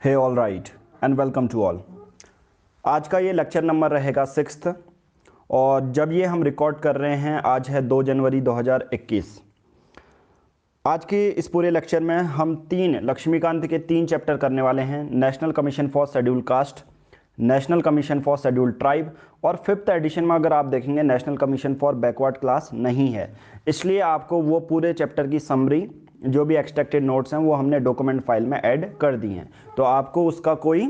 Hey all right and welcome to all. आज का ये लेक्चर नंबर रहेगा 6th और जब ये हम रिकॉर्ड कर रहे हैं आज है 2 जनवरी 2021। आज के इस पूरे लेक्चर में हम लक्ष्मीकांत के 3 चैप्टर करने वाले हैं। National commission for schedule cast, national commission for schedule tribe और 5th एडिशन में अगर आप देखेंगे national commission for backward class नहीं है, इसलिए आपको वो पूरे चैप्टर की समरी जो भी एक्सट्रैक्टेड नोट्स हैं वो हमने डॉक्यूमेंट फाइल में ऐड कर दी हैं, तो आपको उसका कोई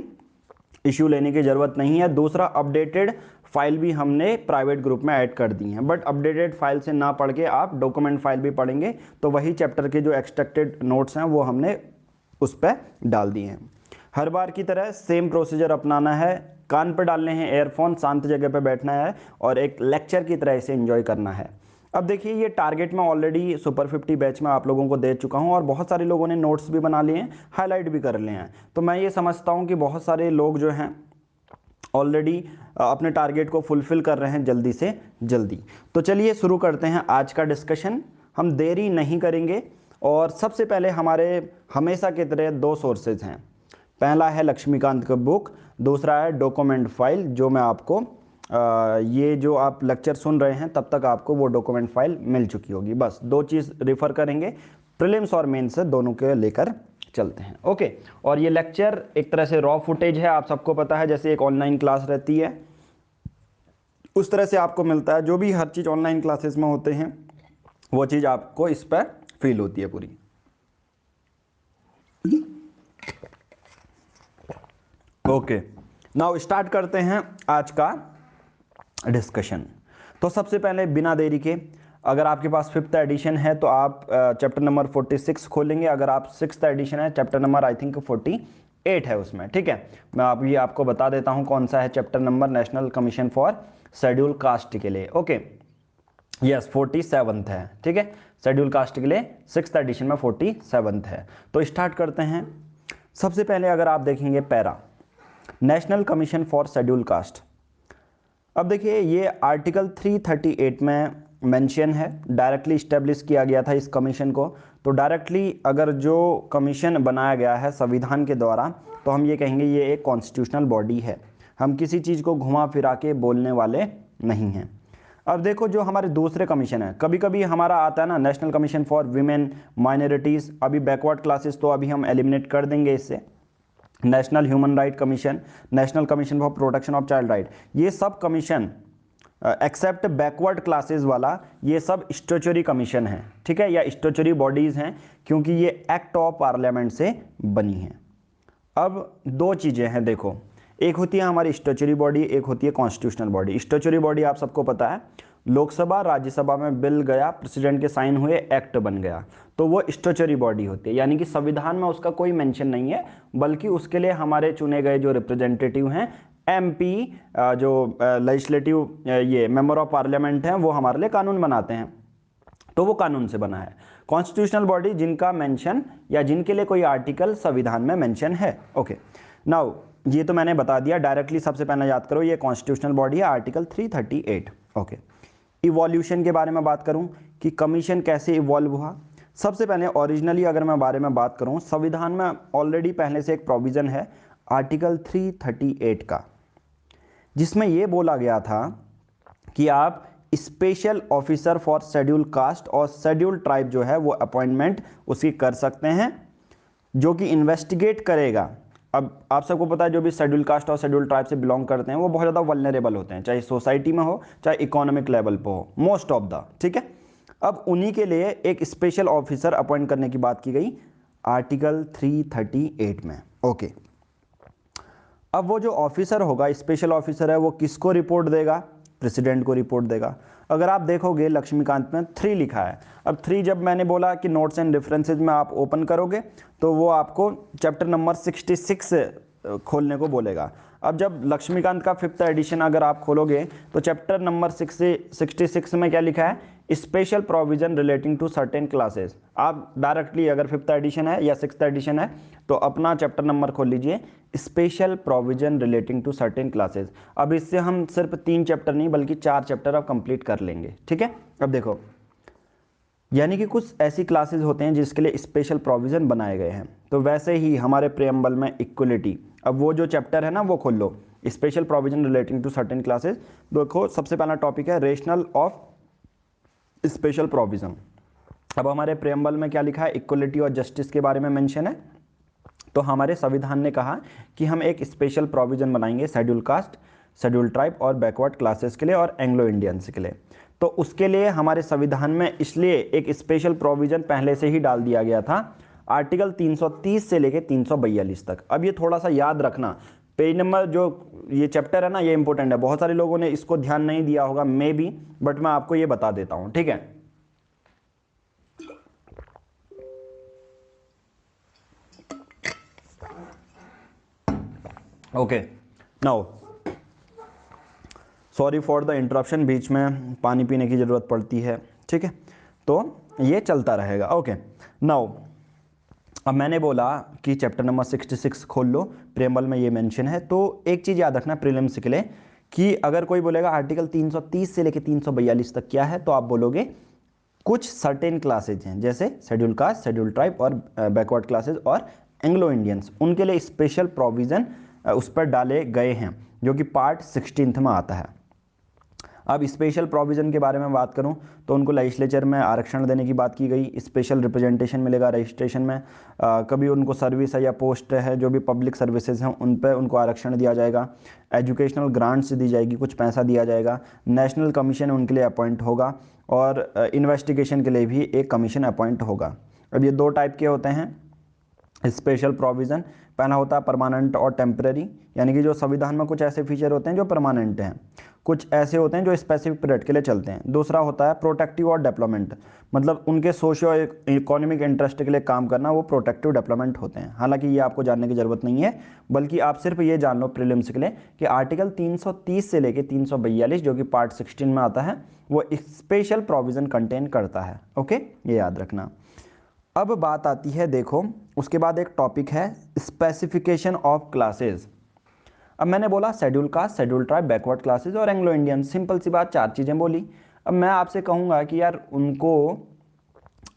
इश्यू लेने की ज़रूरत नहीं है। दूसरा, अपडेटेड फाइल भी हमने प्राइवेट ग्रुप में ऐड कर दी हैं, बट अपडेटेड फाइल से ना पढ़ के आप डॉक्यूमेंट फाइल भी पढ़ेंगे तो वही चैप्टर के जो एक्सट्रैक्टेड नोट्स हैं वो हमने उस पर डाल दिए हैं। हर बार की तरह सेम प्रोसीजर अपनाना है, कान पर डालने हैं एयरफोन, शांत जगह पर बैठना है और एक लेक्चर की तरह इसे एंजॉय करना है। अब देखिए, ये टारगेट मैं ऑलरेडी सुपर 50 बैच में आप लोगों को दे चुका हूं और बहुत सारे लोगों ने नोट्स भी बना लिए हैं, हाईलाइट भी कर लिए हैं। तो मैं ये समझता हूं कि बहुत सारे लोग जो हैं ऑलरेडी अपने टारगेट को फुलफिल कर रहे हैं जल्दी से जल्दी। तो चलिए शुरू करते हैं आज का डिस्कशन। हम देरी नहीं करेंगे और सबसे पहले हमारे हमेशा की तरह 2 सोर्सेज हैं। पहला है लक्ष्मीकांत का बुक, दूसरा है डॉक्यूमेंट फाइल, जो मैं आपको ये जो आप लेक्चर सुन रहे हैं तब तक आपको वो डॉक्यूमेंट फाइल मिल चुकी होगी। बस 2 चीज़ रेफर करेंगे, प्रीलिम्स और मेंस से दोनों के लेकर चलते हैं। ओके, और ये लेक्चर एक तरह से रॉ फुटेज है, आप सबको पता है जैसे एक ऑनलाइन क्लास रहती है उस तरह से आपको मिलता है। जो भी हर चीज़ ऑनलाइन क्लासेस में होते हैं वो चीज़ आपको इस पर फील होती है पूरी। ओके, नाउ स्टार्ट करते हैं आज का डिस्कशन। तो सबसे पहले बिना देरी के, अगर आपके पास 5th एडिशन है तो आप चैप्टर नंबर 46 खोलेंगे। अगर आप 6th एडिशन है, चैप्टर नंबर आई थिंक 48 है उसमें, ठीक है। मैं अभी आपको बता देता हूं कौन सा है chapter number national commission for schedule cast के लिए। ओके, यस 47th है, ठीक है। शेड्यूल कास्ट के लिए 6th एडिशन में 47th है। तो स्टार्ट करते हैं। सबसे पहले अगर आप देखेंगे para, national commission for schedule cast. अब देखिए, ये आर्टिकल 338 में मेंशन है, डायरेक्टली इस्टेब्लिश किया गया था इस कमीशन को। तो डायरेक्टली अगर जो कमीशन बनाया गया है संविधान के द्वारा तो हम ये कहेंगे ये एक कॉन्स्टिट्यूशनल बॉडी है। हम किसी चीज़ को घुमा फिरा के बोलने वाले नहीं हैं। अब देखो, जो हमारे दूसरे कमीशन है, कभी कभी हमारा आता है ना national commission for women minorities, अभी बैकवर्ड क्लासेस तो अभी हम एलिमिनेट कर देंगे इससे। National human right commission, national commission for protection of child right, ये सब कमीशन एक्सेप्ट बैकवर्ड क्लासेस वाला ये सब स्टैट्यूटरी कमीशन है, ठीक है, या स्टैट्यूटरी बॉडीज़ हैं, क्योंकि ये एक्ट ऑफ पार्लियामेंट से बनी हैं। अब 2 चीज़ें हैं, देखो, एक होती है हमारी स्टैट्यूटरी बॉडी, एक होती है कॉन्स्टिट्यूशनल बॉडी। स्टैट्यूटरी बॉडी आप सबको पता है, लोकसभा राज्यसभा में बिल गया, प्रेसिडेंट के साइन हुए, एक्ट बन गया, तो वो स्टैट्यूटरी बॉडी होती है। यानी कि संविधान में उसका कोई मेंशन नहीं है, बल्कि उसके लिए हमारे चुने गए जो रिप्रेजेंटेटिव हैं, एमपी, जो लेजिस्लेटिव ये मेंबर ऑफ पार्लियामेंट हैं, वो हमारे लिए कानून बनाते हैं, तो वो कानून से बना है। कॉन्स्टिट्यूशनल बॉडी जिनका मेंशन या जिनके लिए कोई आर्टिकल संविधान में मेंशन है। ओके, नाउ ये तो मैंने बता दिया, डायरेक्टली सबसे पहले याद करो ये कॉन्स्टिट्यूशनल बॉडी है, आर्टिकल 338। ओके, इवोल्यूशन के बारे में बात करूं कि कमीशन कैसे इवॉल्व हुआ। सबसे पहले ओरिजिनली अगर मैं बारे में बात करूं, संविधान में ऑलरेडी पहले से एक प्रोविज़न है आर्टिकल 338 का, जिसमें यह बोला गया था कि आप special officer for schedule caste और शेड्यूल ट्राइब जो है वो अपॉइंटमेंट उसकी कर सकते हैं, जो कि इन्वेस्टिगेट करेगा। अब आप सबको पता है जो भी शेड्यूल कास्ट और शेड्यूल ट्राइब से बिलोंग करते हैं वो बहुत ज़्यादा वल्नरेबल होते हैं, चाहे सोसाइटी में हो चाहे इकोनॉमिक लेवल पर हो, मोस्ट ऑफ द, ठीक है। अब उन्हीं के लिए एक स्पेशल ऑफिसर अपॉइंट करने की बात की गई आर्टिकल 338 में। ओके, अब वो जो ऑफिसर होगा, स्पेशल ऑफिसर है, वो किसको रिपोर्ट देगा? प्रेसिडेंट को रिपोर्ट देगा। अगर आप देखोगे लक्ष्मीकांत में 3 लिखा है। अब 3 जब मैंने बोला कि नोट्स एंड रेफरेंसेज में आप ओपन करोगे तो वो आपको चैप्टर नंबर 66 खोलने को बोलेगा। अब जब लक्ष्मीकांत का 5th एडिशन अगर आप खोलोगे तो चैप्टर नंबर 66 में क्या लिखा है? Special provision relating to certain classes. आप डायरेक्टली अगर 5th एडिशन है या 6th एडिशन है तो अपना चैप्टर नंबर खोल लीजिए, special provision relating to certain classes. अब इससे हम सिर्फ 3 चैप्टर नहीं बल्कि 4 चैप्टर अब कंप्लीट कर लेंगे, ठीक है। अब देखो, यानी कि कुछ ऐसी क्लासेस होते हैं जिसके लिए स्पेशल प्रोविज़न बनाए गए हैं। तो वैसे ही हमारे प्रेम्बल में इक्वलिटी, अब वो जो चैप्टर है ना वो खोल लो, special provision relating to certain classes. देखो सबसे पहला टॉपिक है रेशनल ऑफ स्पेशल प्रोविज़न। अब हमारे प्रेम्बल में क्या लिखा है, इक्वलिटी और जस्टिस के बारे में मेंशन है। तो हमारे संविधान ने कहा कि हम एक स्पेशल प्रोविज़न बनाएंगे शेड्यूल कास्ट, शेड्यूल ट्राइब और बैकवर्ड क्लासेस के लिए और एंग्लो इंडियंस के लिए। तो उसके लिए हमारे संविधान में इसलिए एक स्पेशल प्रोविज़न पहले से ही डाल दिया गया था, आर्टिकल 330 से लेके 342 तक। अब ये थोड़ा सा याद रखना, पेज नंबर जो ये चैप्टर है ना ये इंपॉर्टेंट है, बहुत सारे लोगों ने इसको ध्यान नहीं दिया होगा मे बी, बट मैं आपको ये बता देता हूँ, ठीक है। Okay now sorry for the interruption, बीच में पानी पीने की ज़रूरत पड़ती है, ठीक है, तो ये चलता रहेगा। ओके नाउ अब मैंने बोला कि चैप्टर नंबर 66 खोल लो, प्रेम्बल में ये मेंशन है। तो एक चीज़ याद रखना प्रीलिम्स के लिए कि अगर कोई बोलेगा आर्टिकल 330 से लेकर 342 तक क्या है, तो आप बोलोगे कुछ सर्टेन क्लासेज हैं, जैसे शेड्यूल कास्ट, शेड्यूल ट्राइब और बैकवर्ड क्लासेज और एंग्लो इंडियंस, उनके लिए स्पेशल प्रोविज़न उस पर डाले गए हैं, जो कि पार्ट 16 में आता है। अब स्पेशल प्रोविज़न के बारे में बात करूं तो उनको लेजिस्लेचर में आरक्षण देने की बात की गई, स्पेशल रिप्रेजेंटेशन मिलेगा रजिस्ट्रेशन में, कभी उनको सर्विस है या पोस्ट है जो भी पब्लिक सर्विसेज हैं उन पर उनको आरक्षण दिया जाएगा, एजुकेशनल ग्रांट्स दी जाएगी, कुछ पैसा दिया जाएगा, नेशनल कमीशन उनके लिए अपॉइंट होगा और इन्वेस्टिगेशन के लिए भी एक कमीशन अपॉइंट होगा। अब ये दो टाइप के होते हैं स्पेशल प्रोविज़न, पहला होता है परमानेंट और टेम्पररी, यानी कि जो संविधान में कुछ ऐसे फीचर होते हैं जो परमानेंट हैं, कुछ ऐसे होते हैं जो स्पेसिफिक पीरियड के लिए चलते हैं। दूसरा होता है प्रोटेक्टिव और डेवलपमेंट, मतलब उनके सोशियो इकोनॉमिक इंटरेस्ट के लिए काम करना, वो प्रोटेक्टिव डेवलपमेंट होते हैं। हालांकि ये आपको जानने की ज़रूरत नहीं है, बल्कि आप सिर्फ ये जान लो प्रीलिम्स के लिए कि आर्टिकल 330 से लेकर 342 जो कि पार्ट 16 में आता है, वो स्पेशल प्रोविज़न कंटेन करता है। ओके, ये याद रखना। अब बात आती है, देखो उसके बाद एक टॉपिक है स्पेसिफिकेशन ऑफ क्लासेस। अब मैंने बोला schedule caste, schedule tribe, backward classes और एंग्लो इंडियन, सिंपल सी बात, चार चीज़ें बोली। अब मैं आपसे कहूँगा कि यार उनको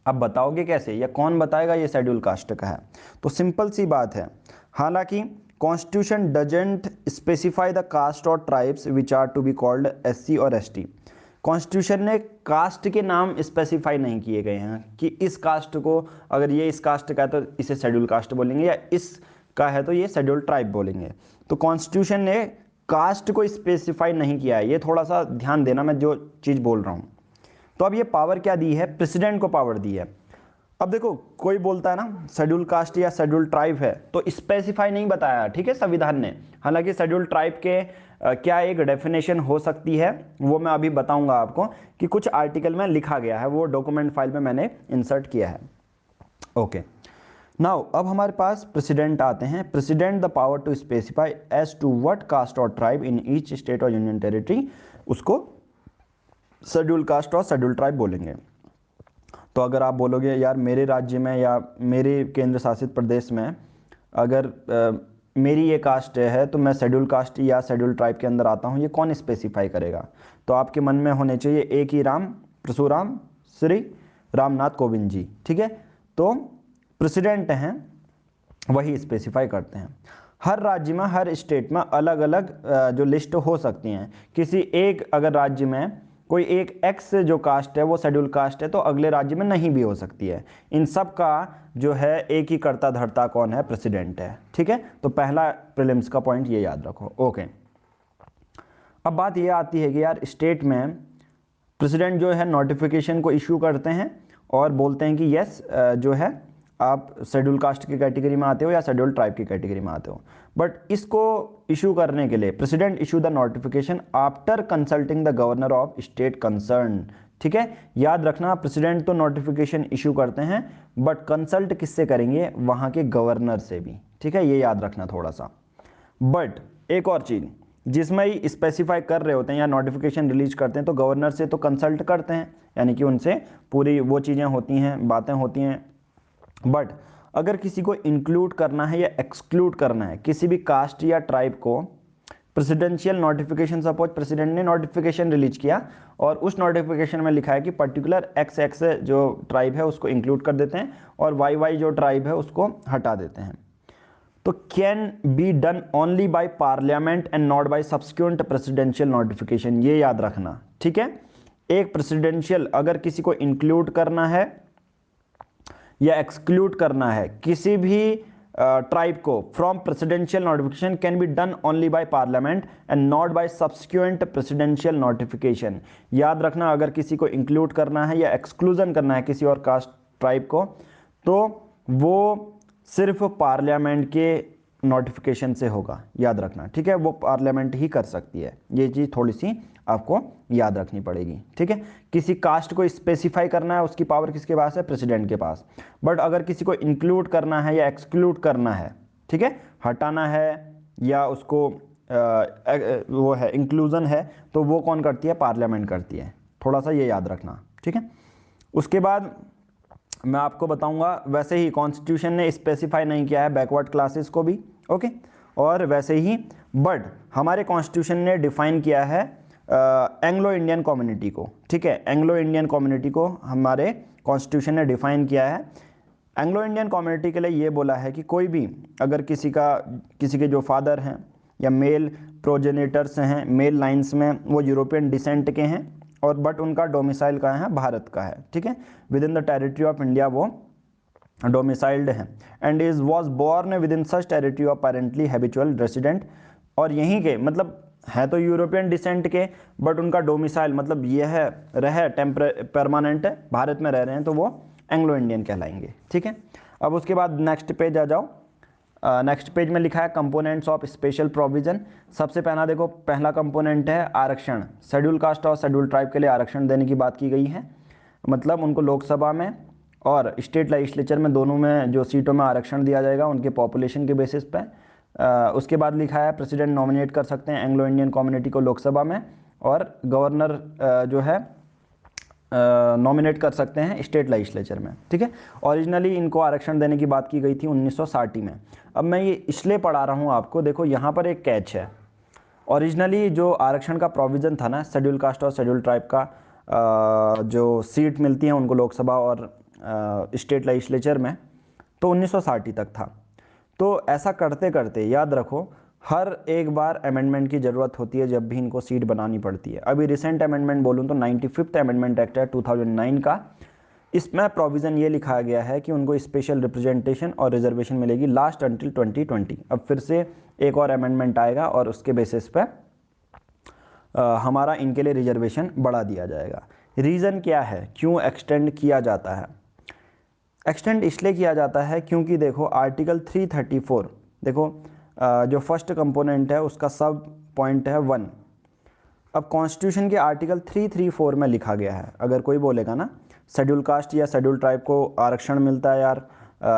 अब बताओगे कैसे, या कौन बताएगा ये शेड्यूल कास्ट का है, तो सिंपल सी बात है, हालांकि constitution doesn't specify the caste और tribes which are to be called SC और ST। कॉन्स्टिट्यूशन ने कास्ट के नाम स्पेसिफाई नहीं किए गए हैं कि इस कास्ट को, अगर ये इस कास्ट का है तो इसे शेड्यूल कास्ट बोलेंगे, या इस का है तो ये शेड्यूल ट्राइब बोलेंगे। तो कॉन्स्टिट्यूशन ने कास्ट को स्पेसिफाई नहीं किया है, ये थोड़ा सा ध्यान देना मैं जो चीज़ बोल रहा हूँ। तो अब ये पावर क्या दी है, प्रेसिडेंट को पावर दी है। अब देखो कोई बोलता है ना शेड्यूल कास्ट या शेड्यूल ट्राइब है, तो स्पेसिफाई नहीं बताया, ठीक है, संविधान ने। हालांकि शेड्यूल ट्राइब के क्या एक डेफिनेशन हो सकती है, वो मैं अभी बताऊंगा आपको कि कुछ आर्टिकल में लिखा गया है, वो डॉक्यूमेंट फाइल में मैंने इंसर्ट किया है। ओके नाउ अब हमारे पास प्रेसिडेंट आते हैं। President the power to specify as to what caste और ट्राइब इन ईच स्टेट और यूनियन टेरिटरी, उसको शेड्यूल कास्ट और शेड्यूल ट्राइब बोलेंगे। तो अगर आप बोलोगे यार मेरे राज्य में या मेरे केंद्र शासित प्रदेश में अगर मेरी ये कास्ट है तो मैं शेड्यूल कास्ट या शेड्यूल ट्राइब के अंदर आता हूँ, ये कौन स्पेसिफाई करेगा? तो आपके मन में होने चाहिए एक ही राम, परशुराम, श्री रामनाथ कोविंद जी, ठीक है। तो प्रेसिडेंट हैं वही स्पेसिफाई करते हैं। हर राज्य में, हर स्टेट में अलग अलग जो लिस्ट हो सकती हैं। किसी एक अगर राज्य में कोई एक एक्स जो कास्ट है वो शेड्यूल कास्ट है, तो अगले राज्य में नहीं भी हो सकती है। इन सब का जो है एक ही कर्ता धर्ता कौन है? प्रेसिडेंट है, ठीक है। तो पहला प्रीलिम्स का पॉइंट ये याद रखो। ओके, अब बात ये आती है कि यार स्टेट में प्रेसिडेंट जो है नोटिफिकेशन को इशू करते हैं और बोलते हैं कि यस जो है आप शेड्यूल कास्ट की कैटेगरी में आते हो या शेड्यूल ट्राइब की कैटेगरी में आते हो। बट इसको इशू करने के लिए president issue the notification after consulting the governor of state concern, ठीक है। याद रखना, प्रेसिडेंट तो नोटिफिकेशन इशू करते हैं बट कंसल्ट किससे करेंगे? वहाँ के गवर्नर से भी, ठीक है, ये याद रखना थोड़ा सा। बट एक और चीज़, जिसमें ही स्पेसिफाई कर रहे होते हैं या नोटिफिकेशन रिलीज करते हैं तो गवर्नर से तो कंसल्ट करते हैं, यानी कि उनसे पूरी वो चीज़ें होती हैं, बातें होती हैं। बट अगर किसी को इंक्लूड करना है या एक्सक्लूड करना है, किसी भी कास्ट या ट्राइब को प्रेसिडेंशियल नोटिफिकेशन, सपोज प्रेसिडेंट ने नोटिफिकेशन रिलीज किया और उस नोटिफिकेशन में लिखा है कि पर्टिकुलर एक्स एक्स जो ट्राइब है उसको इंक्लूड कर देते हैं और वाई वाई जो ट्राइब है उसको हटा देते हैं। तो can be done only by parliament and not by subsequent presidential notification, ये याद रखना, ठीक है। एक प्रेसिडेंशियल अगर किसी को इंक्लूड करना है या एक्सक्लूड करना है किसी भी ट्राइब को from presidential notification can be done only by parliament and not by subsequent presidential notification. याद रखना, अगर किसी को इंक्लूड करना है या एक्सक्लूजन करना है किसी और कास्ट ट्राइब को तो वो सिर्फ पार्लियामेंट के नोटिफिकेशन से होगा, याद रखना, ठीक है। वो पार्लियामेंट ही कर सकती है, ये चीज़ थोड़ी सी आपको याद रखनी पड़ेगी, ठीक है। किसी कास्ट को स्पेसिफाई करना है उसकी पावर किसके पास है, प्रेसिडेंट के पास। बट अगर किसी को इंक्लूड करना है या एक्सक्लूड करना है, ठीक है, हटाना है या उसको वो है इंक्लूजन है, तो वो कौन करती है, पार्लियामेंट करती है। थोड़ा सा ये याद रखना, ठीक है। उसके बाद मैं आपको बताऊंगा, वैसे ही कॉन्स्टिट्यूशन ने स्पेसिफाई नहीं किया है बैकवर्ड क्लासेस को भी, ओके। और वैसे ही बट हमारे कॉन्स्टिट्यूशन ने डिफाइन किया है एंग्लो इंडियन कम्युनिटी को, ठीक है। एंग्लो इंडियन कम्युनिटी को हमारे कॉन्स्टिट्यूशन ने डिफाइन किया है। एंग्लो इंडियन कम्युनिटी के लिए ये बोला है कि कोई भी अगर किसी के जो फादर हैं या मेल प्रोजेनेटर्स हैं मेल लाइन्स में वो यूरोपियन डिसेंट के हैं और बट उनका डोमिसाइल कहाँ है, भारत का है, ठीक है। With in the territory of India वो डोमिसाइल्ड हैं and is was born within such territory of parentally habitual resident, और यहीं के मतलब है तो यूरोपियन डिसेंट के बट उनका डोमिसाइल मतलब ये है रहे परमानेंट है, भारत में रह रहे हैं, तो वो एंग्लो इंडियन कहलाएंगे, ठीक है। अब उसके बाद नेक्स्ट पेज आ जाओ। नेक्स्ट पेज में लिखा है कंपोनेंट्स ऑफ स्पेशल प्रोविजन। सबसे पहला देखो, पहला कंपोनेंट है आरक्षण। शेड्यूल कास्ट और शेड्यूल ट्राइब के लिए आरक्षण देने की बात की गई है, मतलब उनको लोकसभा में और स्टेट लेजिस्लेचर में दोनों में जो सीटों में आरक्षण दिया जाएगा उनके पॉपुलेशन के बेसिस पे। उसके बाद लिखा है प्रेसिडेंट नॉमिनेट कर सकते हैं एंग्लो इंडियन कम्युनिटी को लोकसभा में और गवर्नर जो है नॉमिनेट कर सकते हैं स्टेट लेजिस्लेचर में, ठीक है। ओरिजिनली इनको आरक्षण देने की बात की गई थी 1960 में। अब मैं ये इसलिए पढ़ा रहा हूँ आपको, देखो यहाँ पर एक कैच है। ओरिजिनली जो आरक्षण का प्रोविज़न था ना, शेड्यूल कास्ट और शेड्यूल ट्राइब का जो सीट मिलती है उनको लोकसभा और स्टेट लेजिस्लेचर में, तो 1960 तक था। तो ऐसा करते करते याद रखो हर एक बार अमेंडमेंट की ज़रूरत होती है जब भी इनको सीट बनानी पड़ती है। अभी रिसेंट अमेंडमेंट बोलूँ तो 95th अमेंडमेंट एक्ट है 2009 का। इसमें प्रोविज़न ये लिखा गया है कि उनको स्पेशल रिप्रेजेंटेशन और रिजर्वेशन मिलेगी लास्ट अंटिल 2020। अब फिर से एक और अमेंडमेंट आएगा और उसके बेसिस पे हमारा इनके लिए रिजर्वेशन बढ़ा दिया जाएगा। रीज़न क्या है, क्यों एक्सटेंड किया जाता है? एक्सटेंड इसलिए किया जाता है क्योंकि देखो आर्टिकल 334, देखो जो फर्स्ट कंपोनेंट है उसका सब पॉइंट है 1। अब कॉन्स्टिट्यूशन के आर्टिकल 334 में लिखा गया है, अगर कोई बोलेगा ना शेड्यूल कास्ट या शेड्यूल ट्राइब को आरक्षण मिलता है यार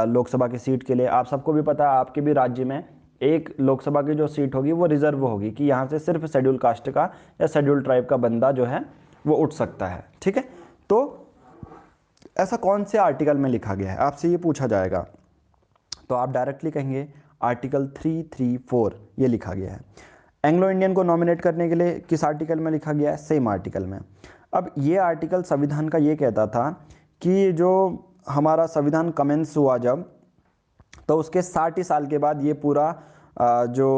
लोकसभा की सीट के लिए, आप सबको भी पता है आपके भी राज्य में एक लोकसभा की जो सीट होगी वो रिजर्व होगी कि यहाँ से सिर्फ शेड्यूल कास्ट का या शेड्यूल ट्राइब का बंदा जो है वो उठ सकता है, ठीक है। तो ऐसा कौन से आर्टिकल में लिखा गया है, आपसे ये पूछा जाएगा, तो आप डायरेक्टली कहेंगे आर्टिकल 334 ये लिखा गया है। एंग्लो इंडियन को नॉमिनेट करने के लिए किस आर्टिकल में लिखा गया है, सेम आर्टिकल में। अब ये आर्टिकल संविधान का ये कहता था कि जो हमारा संविधान कमेंस हुआ जब, तो उसके 60 साल के बाद ये पूरा जो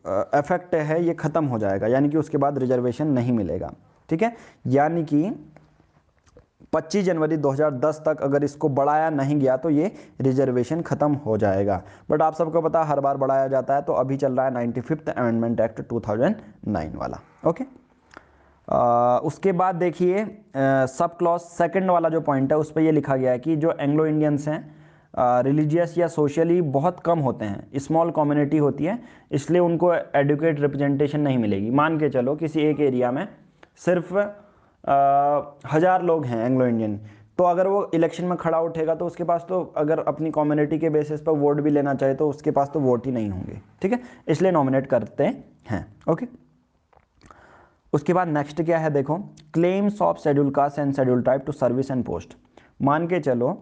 इफेक्ट है ये ख़त्म हो जाएगा, यानी कि उसके बाद रिजर्वेशन नहीं मिलेगा, ठीक है। यानी कि 25 जनवरी 2010 तक अगर इसको बढ़ाया नहीं गया तो ये रिजर्वेशन ख़त्म हो जाएगा। बट आप सबको पता हर बार बढ़ाया जाता है, तो अभी चल रहा है 95th अमेंडमेंट एक्ट 2009 वाला, ओके। उसके बाद देखिए सब क्लॉज सेकंड वाला जो पॉइंट है उस पर ये लिखा गया है कि जो एंग्लो इंडियंस हैं रिलीजियस या सोशली बहुत कम होते हैं, स्मॉल कम्युनिटी होती है, इसलिए उनको एडुकेट रिप्रेजेंटेशन नहीं मिलेगी। मान के चलो किसी एक एरिया में सिर्फ 1000 लोग हैं एंग्लो इंडियन, तो अगर वो इलेक्शन में खड़ा उठेगा तो उसके पास तो अगर अपनी कम्युनिटी के बेसिस पर वोट भी लेना चाहे तो उसके पास तो वोट ही नहीं होंगे, ठीक है, इसलिए नॉमिनेट करते हैं, ओके। उसके बाद नेक्स्ट क्या है देखो, claims of schedule caste and schedule tribe to service and post. मान के चलो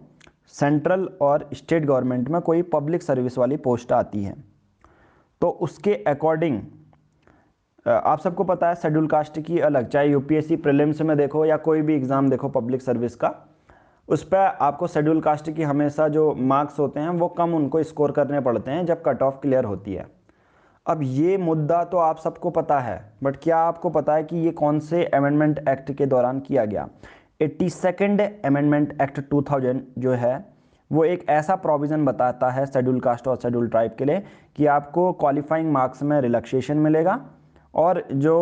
सेंट्रल और स्टेट गवर्नमेंट में कोई पब्लिक सर्विस वाली पोस्ट आती है, तो उसके अकॉर्डिंग आप सबको पता है शेड्यूल कास्ट की अलग, चाहे यूपीएससी प्रीलिम्स में देखो या कोई भी एग्ज़ाम देखो पब्लिक सर्विस का, उस पर आपको शेड्यूल कास्ट की हमेशा जो मार्क्स होते हैं वो कम उनको स्कोर करने पड़ते हैं जब कट ऑफ क्लियर होती है। अब ये मुद्दा तो आप सबको पता है, बट क्या आपको पता है कि ये कौन से अमेंडमेंट एक्ट के दौरान किया गया? 82nd अमेंडमेंट एक्ट 2000 जो है वो एक ऐसा प्रोविज़न बताता है शेड्यूल कास्ट और शेड्यूल ट्राइब के लिए कि आपको क्वालिफाइंग मार्क्स में रिलैक्सेशन मिलेगा, और जो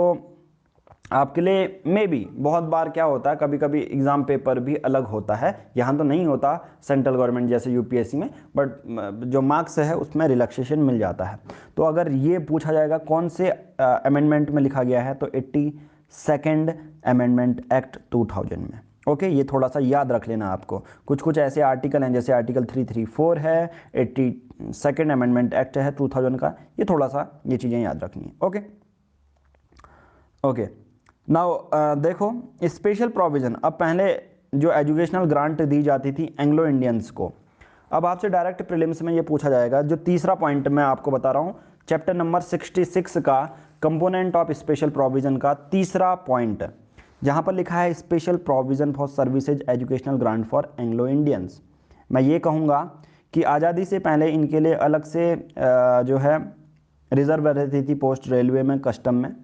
आपके लिए मे बी बहुत बार क्या होता है, कभी कभी एग्ज़ाम पेपर भी अलग होता है, यहाँ तो नहीं होता सेंट्रल गवर्नमेंट जैसे यूपीएससी में, बट जो मार्क्स है उसमें रिलैक्सेशन मिल जाता है। तो अगर ये पूछा जाएगा कौन से अमेंडमेंट में लिखा गया है, तो 82nd अमेंडमेंट एक्ट 2000 में। ओके, ये थोड़ा सा याद रख लेना आपको। कुछ कुछ ऐसे आर्टिकल हैं जैसे आर्टिकल 334 है, 82nd अमेंडमेंट एक्ट है 2000 का, ये थोड़ा सा ये चीज़ें याद रखनी है। ओके ओके, नाउ देखो स्पेशल प्रोविज़न। अब पहले जो एजुकेशनल ग्रांट दी जाती थी एंग्लो इंडियंस को, अब आपसे डायरेक्ट प्रीलिम्स में ये पूछा जाएगा। जो तीसरा पॉइंट मैं आपको बता रहा हूँ, चैप्टर नंबर 66 का कंपोनेंट ऑफ स्पेशल प्रोविज़न का तीसरा पॉइंट, जहाँ पर लिखा है special provision for services educational grant for Anglo Indians. मैं ये कहूँगा कि आज़ादी से पहले इनके लिए अलग से जो है रिजर्व रहती थी पोस्ट, रेलवे में, कस्टम में,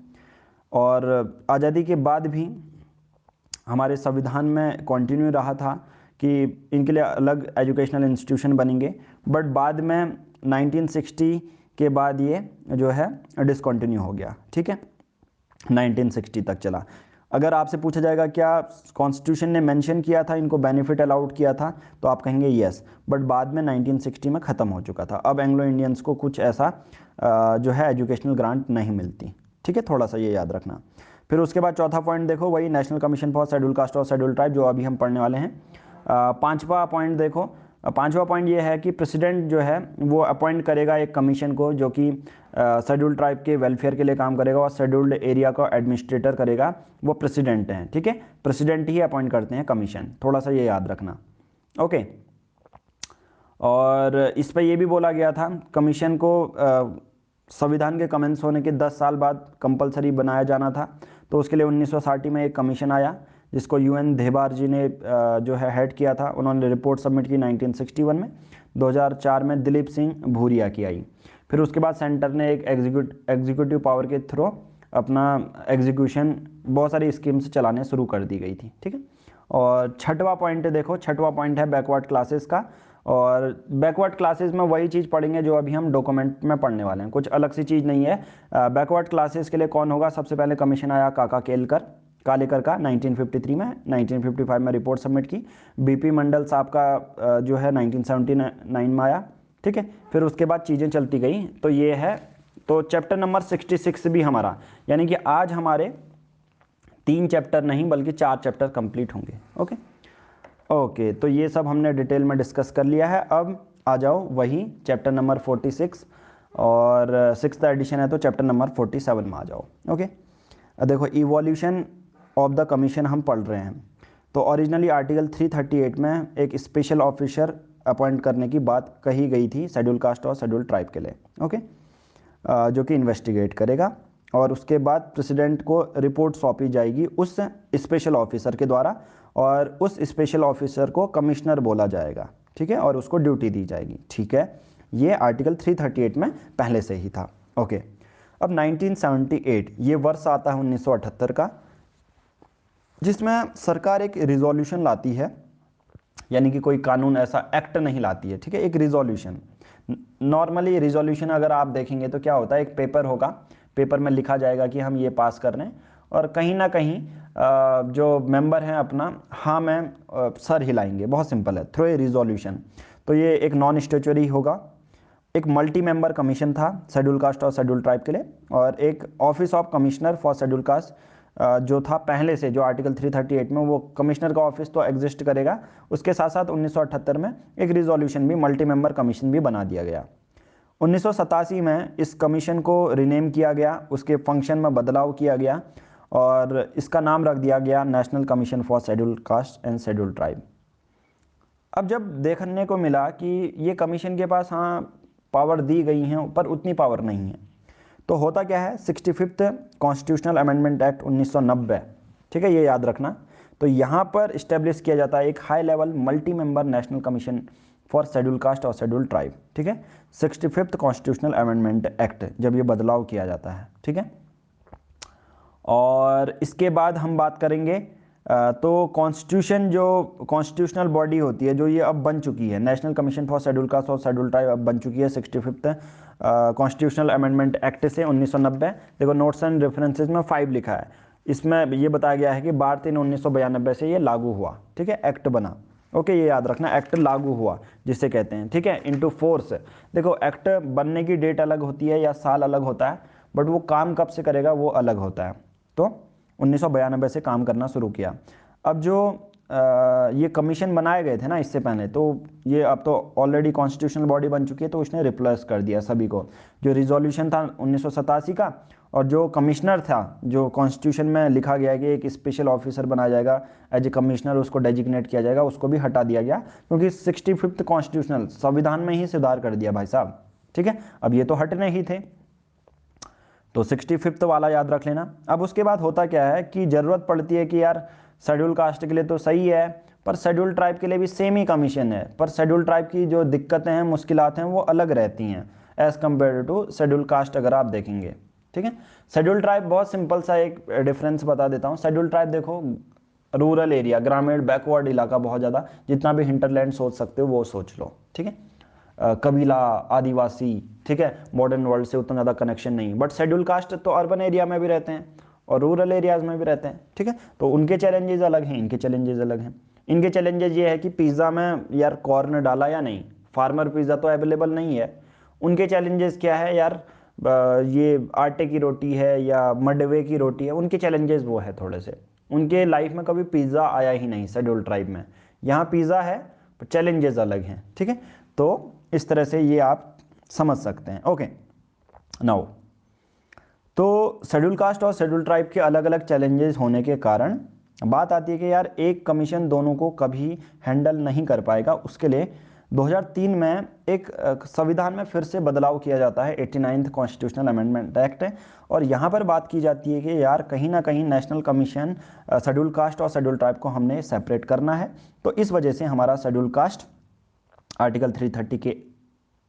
और आज़ादी के बाद भी हमारे संविधान में कंटिन्यू रहा था कि इनके लिए अलग एजुकेशनल इंस्टीट्यूशन बनेंगे, बट बाद में 1960 के बाद ये जो है डिसकंटिन्यू हो गया। ठीक है, 1960 तक चला। अगर आपसे पूछा जाएगा क्या कॉन्स्टिट्यूशन ने मेंशन किया था इनको बेनिफिट अलाउड किया था, तो आप कहेंगे यस, बट बाद में 1960 में ख़त्म हो चुका था। अब एंग्लो इंडियंस को कुछ ऐसा जो है एजुकेशनल ग्रांट नहीं मिलती। ठीक है, थोड़ा सा ये याद रखना। फिर उसके बाद चौथा पॉइंट देखो, वही national commission for schedule caste और शेड्यूल ट्राइब जो अभी हम पढ़ने वाले हैं। पांचवा पॉइंट देखो, पांचवा पॉइंट ये है कि प्रेसिडेंट जो है वो अपॉइंट करेगा एक कमीशन को जो कि शेड्यूल ट्राइब के वेलफेयर के लिए काम करेगा, और शेड्यूल्ड एरिया का एडमिनिस्ट्रेटर करेगा वो प्रेसिडेंट हैं। ठीक है, प्रेसिडेंट ही अपॉइंट करते हैं कमीशन, थोड़ा सा ये याद रखना। ओके, और इस पर यह भी बोला गया था कमीशन को संविधान के कमेंस होने के 10 साल बाद कंपलसरी बनाया जाना था, तो उसके लिए 1960 में एक कमीशन आया जिसको यूएन धेबार जी ने जो है हेड किया था। उन्होंने रिपोर्ट सबमिट की 1961 में। 2004 में दिलीप सिंह भूरिया की आई। फिर उसके बाद सेंटर ने एक एग्जीक्यूटिव पावर के थ्रू अपना एग्जीक्यूशन बहुत सारी स्कीम्स चलाने शुरू कर दी गई थी। ठीक है, और छठवां पॉइंट देखो, छठवां पॉइंट है बैकवर्ड क्लासेस का, और बैकवर्ड क्लासेस में वही चीज़ पढ़ेंगे जो अभी हम डॉक्यूमेंट में पढ़ने वाले हैं, कुछ अलग सी चीज़ नहीं है। बैकवर्ड क्लासेस के लिए कौन होगा? सबसे पहले कमीशन आया काका कालेकर का 1953 में। 1955 में रिपोर्ट सबमिट की। बीपी मंडल साहब का जो है 1979 में आया। ठीक है, फिर उसके बाद चीज़ें चलती गई। तो ये है, तो चैप्टर नंबर 66 भी हमारा, यानी कि आज हमारे 3 चैप्टर नहीं बल्कि 4 चैप्टर कंप्लीट होंगे। ओके ओके, तो ये सब हमने डिटेल में डिस्कस कर लिया है। अब आ जाओ वही चैप्टर नंबर 46, और 6th एडिशन है तो चैप्टर नंबर 47 में आ जाओ। ओके, देखो इवोल्यूशन ऑफ द कमीशन हम पढ़ रहे हैं। तो ओरिजिनली आर्टिकल 338 में एक स्पेशल ऑफिसर अपॉइंट करने की बात कही गई थी शेड्यूल कास्ट और शेड्यूल ट्राइब के लिए। ओके, जो कि इन्वेस्टिगेट करेगा, और उसके बाद प्रेसिडेंट को रिपोर्ट सौंपी जाएगी उस स्पेशल ऑफिसर के द्वारा, और उस स्पेशल ऑफिसर को कमिश्नर बोला जाएगा। ठीक है, और उसको ड्यूटी दी जाएगी। ठीक है, ये आर्टिकल 338 में पहले से ही था। ओके, अब 1978 ये वर्ष आता है 1978 का, जिसमें सरकार एक रिजोल्यूशन लाती है, यानी कि कोई कानून ऐसा एक्ट नहीं लाती है। ठीक है, एक रिजोल्यूशन। नॉर्मली रिजोल्यूशन अगर आप देखेंगे तो क्या होता है, एक पेपर होगा, पेपर में लिखा जाएगा कि हम ये पास कर रहे हैं, और कहीं ना कहीं जो मेंबर हैं अपना हाँ में सर हिलाएंगे। बहुत सिंपल है, थ्रू ए रिजोल्यूशन। तो ये एक नॉन स्टेचुअरी होगा। एक मल्टी मेंबर कमीशन था शेड्यूल कास्ट और शेड्यूल ट्राइब के लिए, और एक office of commissioner for schedule cast जो था पहले से, जो आर्टिकल 338 में, वो कमिश्नर का ऑफिस तो एग्जिस्ट करेगा। उसके साथ साथ 1978 में एक रिजोल्यूशन भी, मल्टी मेंबर कमीशन भी बना दिया गया। 1987 में इस कमीशन को रिनेम किया गया, उसके फंक्शन में बदलाव किया गया, और इसका नाम रख दिया गया national commission for schedule caste and schedule tribe. अब जब देखने को मिला कि ये कमीशन के पास हाँ पावर दी गई हैं पर उतनी पावर नहीं है, तो होता क्या है, 65th कॉन्स्टिट्यूशनल अमेंडमेंट एक्ट 1990, ठीक है, ये याद रखना। तो यहाँ पर इस्टेब्लिश किया जाता है एक high level multi member national commission for schedule caste और शेड्यूल ट्राइब, ठीक है, 65th कॉन्स्टिट्यूशनल अमेंडमेंट एक्ट, जब ये बदलाव किया जाता है, ठीक है। और इसके बाद हम बात करेंगे तो कॉन्स्टिट्यूशन, जो कॉन्स्टिट्यूशनल बॉडी होती है जो ये अब बन चुकी है, national commission for schedule caste और शेड्यूल ट्राइब अब बन चुकी है 65th कॉन्स्टिट्यूशनल अमेंडमेंट एक्ट से 1990। देखो नोट्स एंड रेफरेंसेज में 5 लिखा है, इसमें ये बताया गया है कि 12/3/1992 से ये लागू हुआ, ठीक है, एक्ट बना। ओके, ये याद रखना, एक्ट लागू हुआ जिसे कहते हैं, ठीक है, इनटू फोर्स। देखो एक्ट बनने की डेट अलग होती है या साल अलग होता है, बट वो काम कब से करेगा वो अलग होता है। तो 1992 से काम करना शुरू किया। अब जो ये कमीशन बनाए गए थे ना इससे पहले, तो ये अब तो ऑलरेडी कॉन्स्टिट्यूशनल बॉडी बन चुकी है, तो उसने रिप्लेस कर दिया सभी को। जो रिजोल्यूशन था 1987 का, और जो कमिश्नर था, जो कॉन्स्टिट्यूशन में लिखा गया है कि एक स्पेशल ऑफिसर बनाया जाएगा एज ए कमिश्नर, उसको डेजिग्नेट किया जाएगा, उसको भी हटा दिया गया, क्योंकि 65th कॉन्स्टिट्यूशनल संविधान में ही सुधार कर दिया भाई साहब, ठीक है। अब ये तो हटने ही थे, तो 65th वाला याद रख लेना। अब उसके बाद होता क्या है कि ज़रूरत पड़ती है कि यार शेड्यूल कास्ट के लिए तो सही है, पर शेड्यूल ट्राइब के लिए भी सेम ही कमीशन है, पर शेड्यूल ट्राइब की जो दिक्कतें हैं, मुश्किलात हैं, वो अलग रहती हैं as compare to schedule caste, अगर आप देखेंगे, ठीक है। शेड्यूल ट्राइब बहुत सिंपल सा एक डिफरेंस बता देता हूँ। शेड्यूल ट्राइब देखो, रूरल एरिया, ग्रामीण बैकवर्ड इलाका बहुत ज़्यादा, जितना भी हिंटरलैंड सोच सकते हो वो सोच लो, ठीक है, कबीला, आदिवासी, ठीक है, मॉडर्न वर्ल्ड से उतना ज़्यादा कनेक्शन नहीं। बट शेड्यूल कास्ट तो अर्बन एरिया में भी रहते हैं और रूरल एरियाज़ में भी रहते हैं, ठीक है। तो उनके चैलेंजेस अलग हैं, इनके चैलेंजेस अलग हैं। इनके चैलेंजेस ये है कि पिज़्ज़ा में यार कॉर्न डाला या नहीं, फार्मर पिज़्ज़ा तो अवेलेबल नहीं है। उनके चैलेंजेस क्या है यार, ये आटे की रोटी है या मडवे की रोटी है, उनके चैलेंजेस वो है थोड़े से। उनके लाइफ में कभी पिज़्ज़ा आया ही नहीं शेड्यूल ट्राइब में, यहाँ पिज़्ज़ा है, चैलेंजेस अलग हैं, ठीक है। तो इस तरह से ये आप समझ सकते हैं। ओके, नाउ तो शेड्यूल कास्ट और शेड्यूल ट्राइब के अलग अलग चैलेंजेस होने के कारण बात आती है कि यार एक कमीशन दोनों को कभी हैंडल नहीं कर पाएगा। उसके लिए 2003 में एक संविधान में फिर से बदलाव किया जाता है, 89th कॉन्स्टिट्यूशनल अमेंडमेंट एक्ट, और यहाँ पर बात की जाती है कि यार कहीं ना कहीं नेशनल कमीशन शेड्यूल कास्ट और शेड्यूल ट्राइब को हमने सेपरेट करना है। तो इस वजह से हमारा शेड्यूल कास्ट आर्टिकल 330 के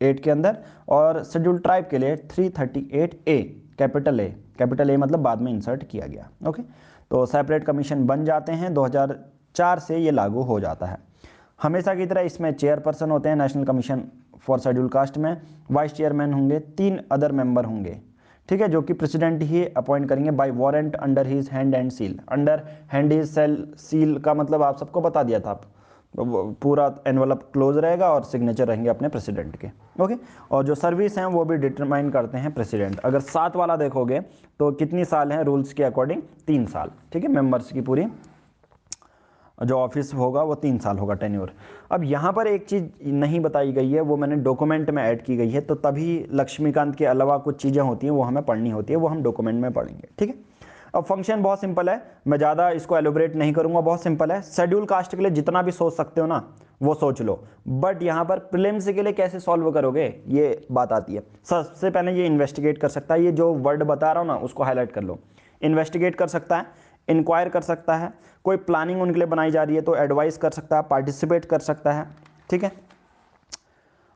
8 के अंदर, और शेड्यूल ट्राइब के लिए 338A कैपिटल ए मतलब बाद में इंसर्ट किया गया। ओके, तो सेपरेट कमीशन बन जाते हैं, 2004 से ये लागू हो जाता है। हमेशा की तरह इसमें चेयरपर्सन होते हैं national commission for schedule caste में, वाइस चेयरमैन होंगे, 3 अदर मेंबर होंगे, ठीक है, जो कि प्रेसिडेंट ही अपॉइंट करेंगे by warrant under his hand and seal. Under hand his seal का मतलब आप सबको बता दिया था, पूरा एनवलप क्लोज रहेगा और सिग्नेचर रहेंगे अपने प्रेसिडेंट के। ओके, और जो सर्विस हैं वो भी डिटरमाइन करते हैं प्रेसिडेंट। अगर 7 वाला देखोगे तो कितनी साल हैं रूल्स के अकॉर्डिंग, 3 साल, ठीक है, मेंबर्स की पूरी जो ऑफिस होगा वो 3 साल होगा टेन्योर। अब यहाँ पर एक चीज़ नहीं बताई गई है, वो मैंने डॉक्यूमेंट में ऐड की गई है, तो तभी लक्ष्मीकांत के अलावा कुछ चीज़ें होती हैं वो हमें पढ़नी होती है, वो हम डॉक्यूमेंट में पढ़ेंगे, ठीक है। अब फंक्शन बहुत सिंपल है, मैं ज़्यादा इसको एलोबरेट नहीं करूँगा, बहुत सिंपल है। शेड्यूल कास्ट के लिए जितना भी सोच सकते हो ना वो सोच लो, बट यहाँ पर प्रीलिम्स के लिए कैसे सॉल्व करोगे ये बात आती है। सबसे पहले ये इन्वेस्टिगेट कर सकता है, ये जो वर्ड बता रहा हूँ ना उसको हाईलाइट कर लो। इन्वेस्टिगेट कर सकता है, इंक्वायर कर सकता है, कोई प्लानिंग उनके लिए बनाई जा रही है तो एडवाइस कर सकता है, पार्टिसिपेट कर सकता है, ठीक है।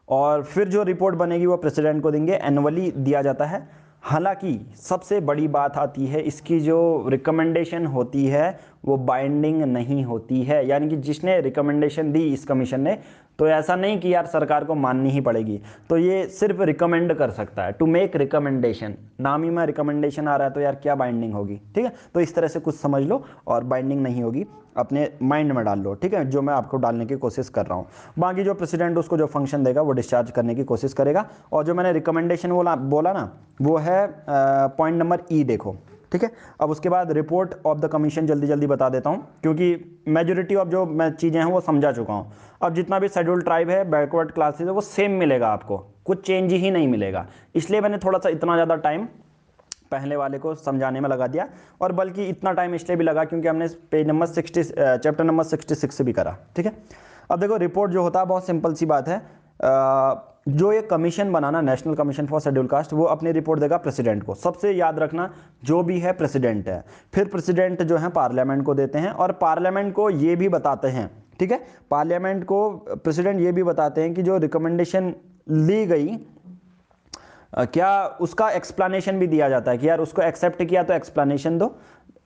और फिर जो रिपोर्ट बनेगी वो प्रेसिडेंट को देंगे, एनुअली दिया जाता है। हालांकि सबसे बड़ी बात आती है, इसकी जो रिकमेंडेशन होती है वो बाइंडिंग नहीं होती है, यानी कि जिसने रिकमेंडेशन दी इस कमीशन ने, तो ऐसा नहीं कि यार सरकार को माननी ही पड़ेगी, तो ये सिर्फ रिकमेंड कर सकता है, टू मेक रिकमेंडेशन। नाम ही में रिकमेंडेशन आ रहा है तो यार क्या बाइंडिंग होगी, ठीक है। तो इस तरह से कुछ समझ लो, और बाइंडिंग नहीं होगी, अपने माइंड में डाल लो, ठीक है, जो मैं आपको डालने की कोशिश कर रहा हूँ। बाकी जो प्रेसिडेंट उसको जो फंक्शन देगा वो डिस्चार्ज करने की कोशिश करेगा। और जो मैंने रिकमेंडेशन बोला ना वो है पॉइंट नंबर ई, देखो, ठीक है। अब उसके बाद रिपोर्ट ऑफ द कमीशन जल्दी जल्दी बता देता हूँ, क्योंकि मेजोरिटी ऑफ जो मैं चीज़ें हैं वो समझा चुका हूँ। अब जितना भी शेड्यूल ट्राइब है, बैकवर्ड क्लासेस है, वो सेम मिलेगा आपको, कुछ चेंज ही नहीं मिलेगा। इसलिए मैंने थोड़ा सा इतना ज़्यादा टाइम पहले वाले को समझाने में लगा दिया, और बल्कि इतना टाइम इसलिए भी लगा क्योंकि हमने पेज नंबर 60 चैप्टर नंबर 66 भी करा, ठीक है। अब देखो रिपोर्ट जो होता है बहुत सिंपल सी बात है, जो ये commission banana, national commission for schedule cast, वो अपनी रिपोर्ट देगा प्रेसिडेंट को। सबसे याद रखना, जो भी है प्रेसिडेंट है, फिर प्रेसिडेंट जो है पार्लियामेंट को देते हैं, और पार्लियामेंट को ये भी बताते हैं, ठीक है, पार्लियामेंट को प्रेसिडेंट ये भी बताते हैं कि जो रिकमेंडेशन ली गई क्या उसका एक्सप्लेनेशन भी दिया जाता है कि यार उसको एक्सेप्ट किया तो एक्सप्लेनेशन दो,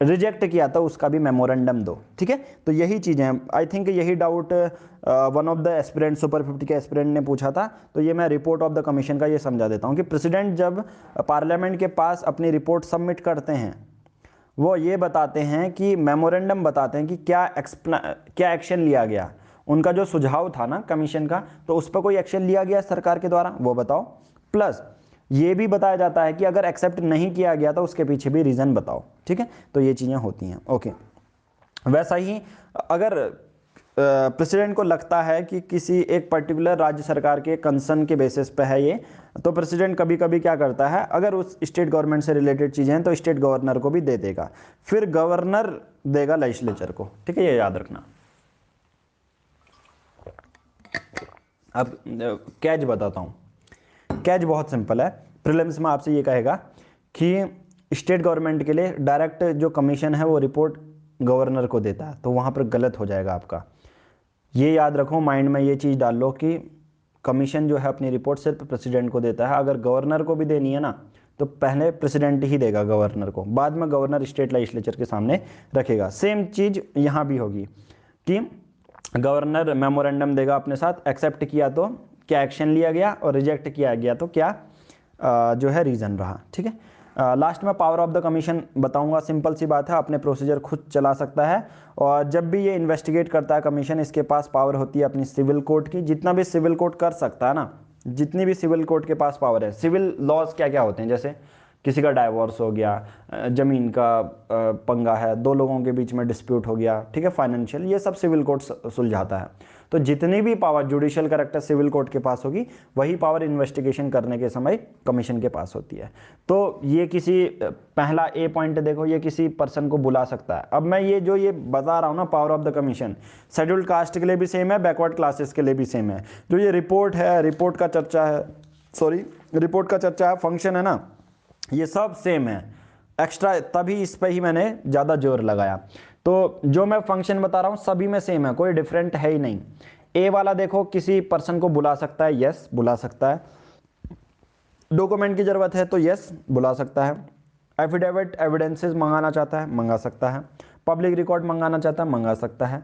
रिजेक्ट किया तो उसका भी मेमोरेंडम दो, ठीक है। तो यही चीज़ें हैं। आई थिंक यही doubt one of the aspirant, super 50 के एस्पिरेंट ने पूछा था, तो ये मैं रिपोर्ट ऑफ द कमीशन का ये समझा देता हूँ कि प्रेसिडेंट जब पार्लियामेंट के पास अपनी रिपोर्ट सबमिट करते हैं, वो ये बताते हैं कि मेमोरेंडम बताते हैं कि क्या एक्शन लिया गया, उनका जो सुझाव था ना कमीशन का, तो उस पर कोई एक्शन लिया गया सरकार के द्वारा, वो बताओ। प्लस ये भी बताया जाता है कि अगर एक्सेप्ट नहीं किया गया तो उसके पीछे भी रीज़न बताओ, ठीक है। तो ये चीज़ें होती हैं, ओके। वैसा ही अगर प्रेसिडेंट को लगता है कि किसी एक पर्टिकुलर राज्य सरकार के कंसर्न के बेसिस पे है ये, तो प्रेसिडेंट कभी कभी क्या करता है, अगर उस स्टेट गवर्नमेंट से रिलेटेड चीज़ें हैं तो स्टेट गवर्नर को भी दे देगा, फिर गवर्नर देगा लेजिस्लेचर को, ठीक है, ये याद रखना। अब कैच बताता हूँ। कैच बहुत सिंपल है। प्रीलिम्स में आपसे ये कहेगा कि स्टेट गवर्नमेंट के लिए डायरेक्ट जो कमीशन है वो रिपोर्ट गवर्नर को देता है, तो वहाँ पर गलत हो जाएगा आपका। ये याद रखो, माइंड में ये चीज़ डाल लो कि कमीशन जो है अपनी रिपोर्ट सिर्फ प्रेसिडेंट को देता है। अगर गवर्नर को भी देनी है ना, तो पहले प्रेसिडेंट ही देगा गवर्नर को, बाद में गवर्नर स्टेट लेजिस्लेचर के सामने रखेगा। सेम चीज़ यहाँ भी होगी कि गवर्नर मेमोरेंडम देगा अपने साथ, एक्सेप्ट किया तो क्या एक्शन लिया गया, और रिजेक्ट किया गया तो क्या जो है रीज़न रहा, ठीक है। लास्ट में पावर ऑफ द कमीशन बताऊंगा। सिंपल सी बात है, अपने प्रोसीजर खुद चला सकता है, और जब भी ये इन्वेस्टिगेट करता है कमीशन, इसके पास पावर होती है अपनी सिविल कोर्ट की। जितना भी सिविल कोर्ट कर सकता है ना, जितनी भी सिविल कोर्ट के पास पावर है। सिविल लॉज क्या क्या होते हैं, जैसे किसी का डाइवोर्स हो गया, ज़मीन का पंगा है, दो लोगों के बीच में डिस्प्यूट हो गया, ठीक है, फाइनेंशियल, ये सब सिविल कोर्ट सुलझाता है। तो जितनी भी power judicial character civil court के पास होगी, वही पावर इन्वेस्टिगेशन करने के समय कमीशन के पास होती है। तो ये किसी, पहला ए पॉइंट देखो, ये किसी पर्सन को बुला सकता है। अब मैं ये जो ये बता रहा हूँ ना, power of the commission scheduled caste के लिए भी सेम है, बैकवर्ड क्लासेस के लिए भी सेम है। जो ये रिपोर्ट है, रिपोर्ट का चर्चा है, रिपोर्ट का चर्चा है, फंक्शन है ना, ये सब सेम है। एक्स्ट्रा तभी इस पे ही मैंने ज़्यादा जोर लगाया। तो जो मैं फंक्शन बता रहा हूँ सभी में सेम है, कोई डिफरेंट है ही नहीं। ए वाला देखो, किसी पर्सन को बुला सकता है, यस बुला सकता है। डॉक्यूमेंट की ज़रूरत है तो यस बुला सकता है। एफिडेविट एविडेंसेस मंगाना चाहता है, मंगा सकता है। पब्लिक रिकॉर्ड मंगाना चाहता है, मंगा सकता है।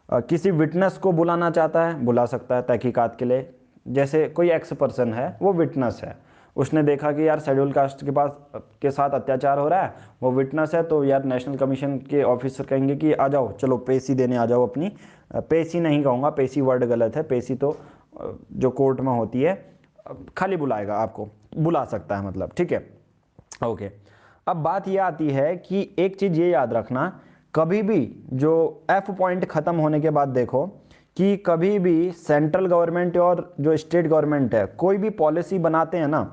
किसी विटनेस को बुलाना चाहता है, बुला सकता है तहकीकात के लिए। जैसे कोई एक्स पर्सन है, वो विटनेस है, उसने देखा कि यार शेड्यूल कास्ट के साथ अत्याचार हो रहा है, वो विटनेस है, तो यार नेशनल कमीशन के ऑफिसर कहेंगे कि आ जाओ, चलो पेशी देने आ जाओ अपनी। पेशी नहीं कहूँगा, पेशी वर्ड गलत है, पेशी तो जो कोर्ट में होती है, खाली बुलाएगा, आपको बुला सकता है मतलब, ठीक है, ओके। अब बात ये आती है कि एक चीज़ ये याद रखना, कभी भी जो एफ पॉइंट ख़त्म होने के बाद देखो कि कभी भी सेंट्रल गवर्नमेंट और जो स्टेट गवर्नमेंट है, कोई भी पॉलिसी बनाते हैं ना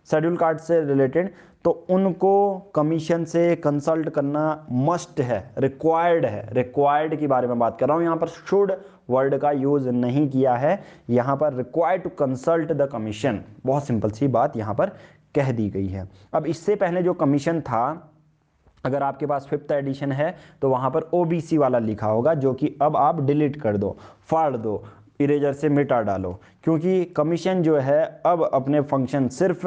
शेड्यूल कास्ट से रिलेटेड, तो उनको कमीशन से कंसल्ट करना मस्ट है, रिक्वायर्ड है। रिक्वायर्ड के बारे में बात कर रहा हूँ, यहाँ पर शुड वर्ड का यूज़ नहीं किया है, यहाँ पर required to consult the commission, बहुत सिंपल सी बात यहाँ पर कह दी गई है। अब इससे पहले जो कमीशन था, अगर आपके पास 5th एडिशन है तो वहाँ पर ओबीसी वाला लिखा होगा, जो कि अब आप डिलीट कर दो, फाड़ दो, इरेजर से मिटा डालो, क्योंकि कमीशन जो है अब अपने फंक्शन सिर्फ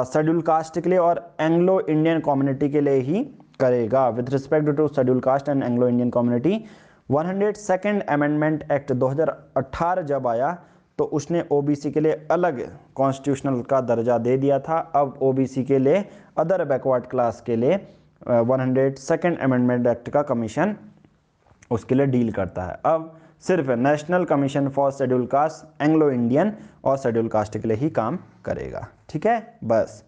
शेड्यूल कास्ट के लिए और एंग्लो इंडियन कम्युनिटी के लिए ही करेगा। With respect to schedule caste and Anglo Indian community, 102nd amendment act 2018 जब आया तो उसने ओबीसी के लिए अलग कॉन्स्टिट्यूशनल का दर्जा दे दिया था। अब ओबीसी के लिए, अदर बैकवर्ड क्लास के लिए 102nd अमेंडमेंट एक्ट का कमीशन उसके लिए डील करता है। अब सिर्फ national commission for schedule cast, Anglo Indian और शेड्यूल कास्ट के लिए ही काम करेगा, ठीक है। बस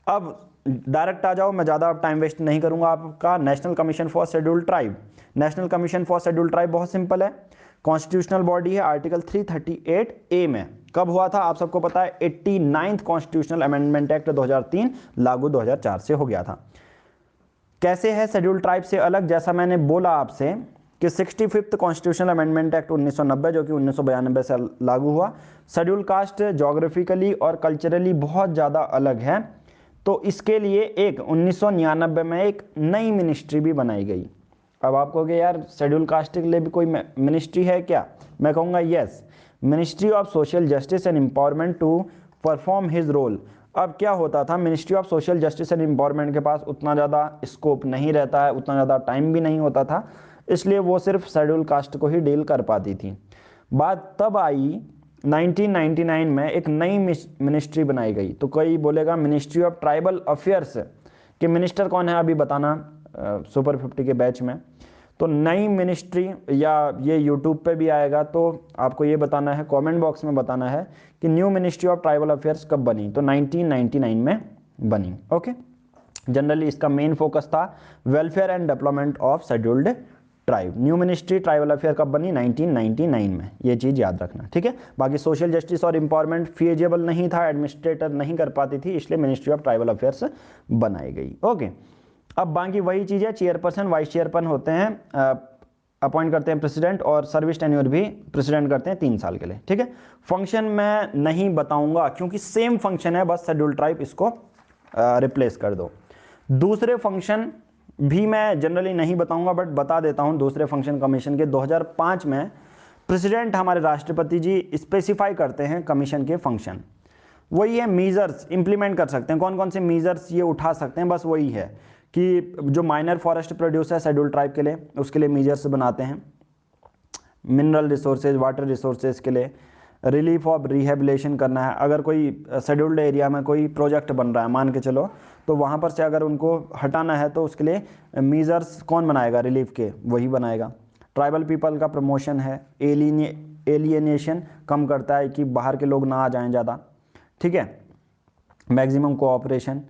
अब डायरेक्ट आ जाओ, मैं ज़्यादा टाइम वेस्ट नहीं करूंगा आपका। National commission for schedule tribe, national commission for schedule tribe बहुत सिंपल है, कॉन्स्टिट्यूशनल बॉडी है, आर्टिकल 338A में कब हुआ था आप सबको पता है, 89th कॉन्स्टिट्यूशनल अमेंडमेंट एक्ट 2003 लागू 2004 से हो गया था। कैसे है शेड्यूल ट्राइब से अलग, जैसा मैंने बोला आपसे कि 65th कॉन्स्टिट्यूशनल अमेंडमेंट एक्ट 1990 जो कि 1992 से लागू हुआ, शेड्यूल कास्ट जोग्राफिकली और कल्चरली बहुत ज़्यादा अलग है, तो इसके लिए एक 1999 में एक नई मिनिस्ट्री भी बनाई गई। अब आप कहोगे यार शेड्यूल कास्ट के लिए भी कोई मिनिस्ट्री है क्या? मैं कहूँगा yes, ministry of social justice and empowerment to perform his role. अब क्या होता था, ministry of social justice and empowerment के पास उतना ज़्यादा स्कोप नहीं रहता है, उतना ज़्यादा टाइम भी नहीं होता था, इसलिए वो सिर्फ शेड्यूल कास्ट को ही डील कर पाती थी। बात तब आई 1999 में एक नई मिनिस्ट्री बनाई गई। तो कोई बोलेगा मिनिस्ट्री ऑफ ट्राइबल अफेयर्स के मिनिस्टर कौन है, अभी बताना सुपर 50 के बैच में। तो नई मिनिस्ट्री, या ये यूट्यूब पे भी आएगा, तो आपको ये बताना है, कमेंट बॉक्स में बताना है कि new ministry of tribal affairs कब बनी। तो 1999 में बनी। ओके, जनरली इसका मेन फोकस था welfare and development of scheduled tribe. New ministry tribal affair कब बनी? 1999 में, ये चीज़ याद रखना, ठीक है। बाकी सोशल जस्टिस और एम्पावरमेंट फीजेबल नहीं था, एडमिनिस्ट्रेटर नहीं कर पाती थी, इसलिए मिनिस्ट्री ऑफ ट्राइबल अफेयर्स बनाई गई। ओके, अब बाकी वही चीज़ है, चेयरपर्सन वाइस चेयरपर्सन होते हैं, अपॉइंट करते हैं प्रेसिडेंट, और सर्विस टेन्योर भी प्रेसिडेंट करते हैं 3 साल के लिए, ठीक है। फंक्शन मैं नहीं बताऊंगा क्योंकि सेम फंक्शन है, बस शेड्यूल ट्राइब इसको रिप्लेस कर दो। दूसरे फंक्शन भी मैं जनरली नहीं बताऊंगा, बट बता देता हूं। दूसरे फंक्शन कमीशन के 2005 में प्रेसिडेंट हमारे राष्ट्रपति जी स्पेसिफाई करते हैं कमीशन के फंक्शन। वही है, मीजर्स इंप्लीमेंट कर सकते हैं, कौन कौन से मीजर्स ये उठा सकते हैं, बस वही है कि जो माइनर फॉरेस्ट प्रोड्यूस है शेड्यूल ट्राइब के लिए, उसके लिए मीजर्स बनाते हैं। मिनरल रिसोर्सेज, वाटर रिसोर्सेज के लिए रिलीफ ऑफ रिहेबिलेशन करना है। अगर कोई शेड्यूल्ड एरिया में कोई प्रोजेक्ट बन रहा है मान के चलो, तो वहाँ पर से अगर उनको हटाना है तो उसके लिए मीजर्स कौन बनाएगा? रिलीफ के, वही बनाएगा। ट्राइबल पीपल का प्रमोशन है, एलियनेशन कम करता है कि बाहर के लोग ना आ जाएं ज़्यादा, ठीक है। मैक्सिमम कोऑपरेशन,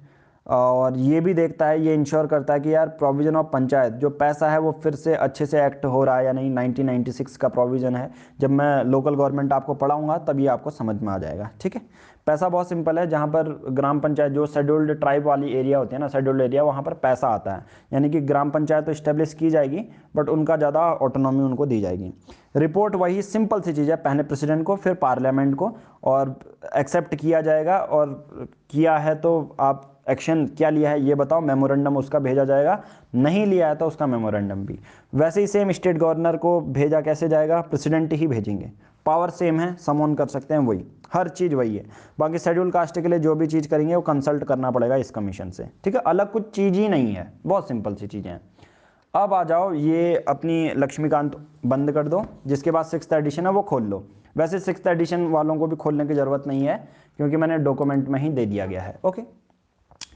और ये भी देखता है, ये इंश्योर करता है कि यार प्रोविजन ऑफ पंचायत, जो पैसा है वो फिर से अच्छे से एक्ट हो रहा है या नहीं। 1996 का प्रोविजन है, जब मैं लोकल गवर्नमेंट आपको पढ़ाऊंगा तब ये आपको समझ में आ जाएगा, ठीक है। पैसा बहुत सिंपल है, जहाँ पर ग्राम पंचायत, जो शेड्यूल्ड ट्राइब वाली एरिया होती है ना, शेड्यूल्ड एरिया, वहाँ पर पैसा आता है, यानी कि ग्राम पंचायत तो इस्टेब्लिश की जाएगी बट उनका ज़्यादा ऑटोनॉमी उनको दी जाएगी। रिपोर्ट वही सिंपल सी चीज़ है, पहले प्रेसिडेंट को फिर पार्लियामेंट को, और एक्सेप्ट किया जाएगा, और किया है तो आप एक्शन क्या लिया है ये बताओ, मेमोरेंडम उसका भेजा जाएगा, नहीं लिया है तो उसका मेमोरेंडम भी। वैसे ही सेम स्टेट गवर्नर को भेजा कैसे जाएगा? प्रेसिडेंट ही भेजेंगे, पावर सेम है, समोन कर सकते हैं, वही हर चीज़ वही है। बाकी शेड्यूल कास्ट के लिए जो भी चीज़ करेंगे वो कंसल्ट करना पड़ेगा इस कमीशन से, ठीक है। अलग कुछ चीज़ ही नहीं है, बहुत सिंपल सी चीज़ें हैं। अब आ जाओ, ये अपनी लक्ष्मीकांत बंद कर दो, जिसके बाद 6th एडिशन है वो खोल लो। वैसे 6th एडिशन वालों को भी खोलने की ज़रूरत नहीं है क्योंकि मैंने डॉक्यूमेंट में ही दे दिया गया है। ओके,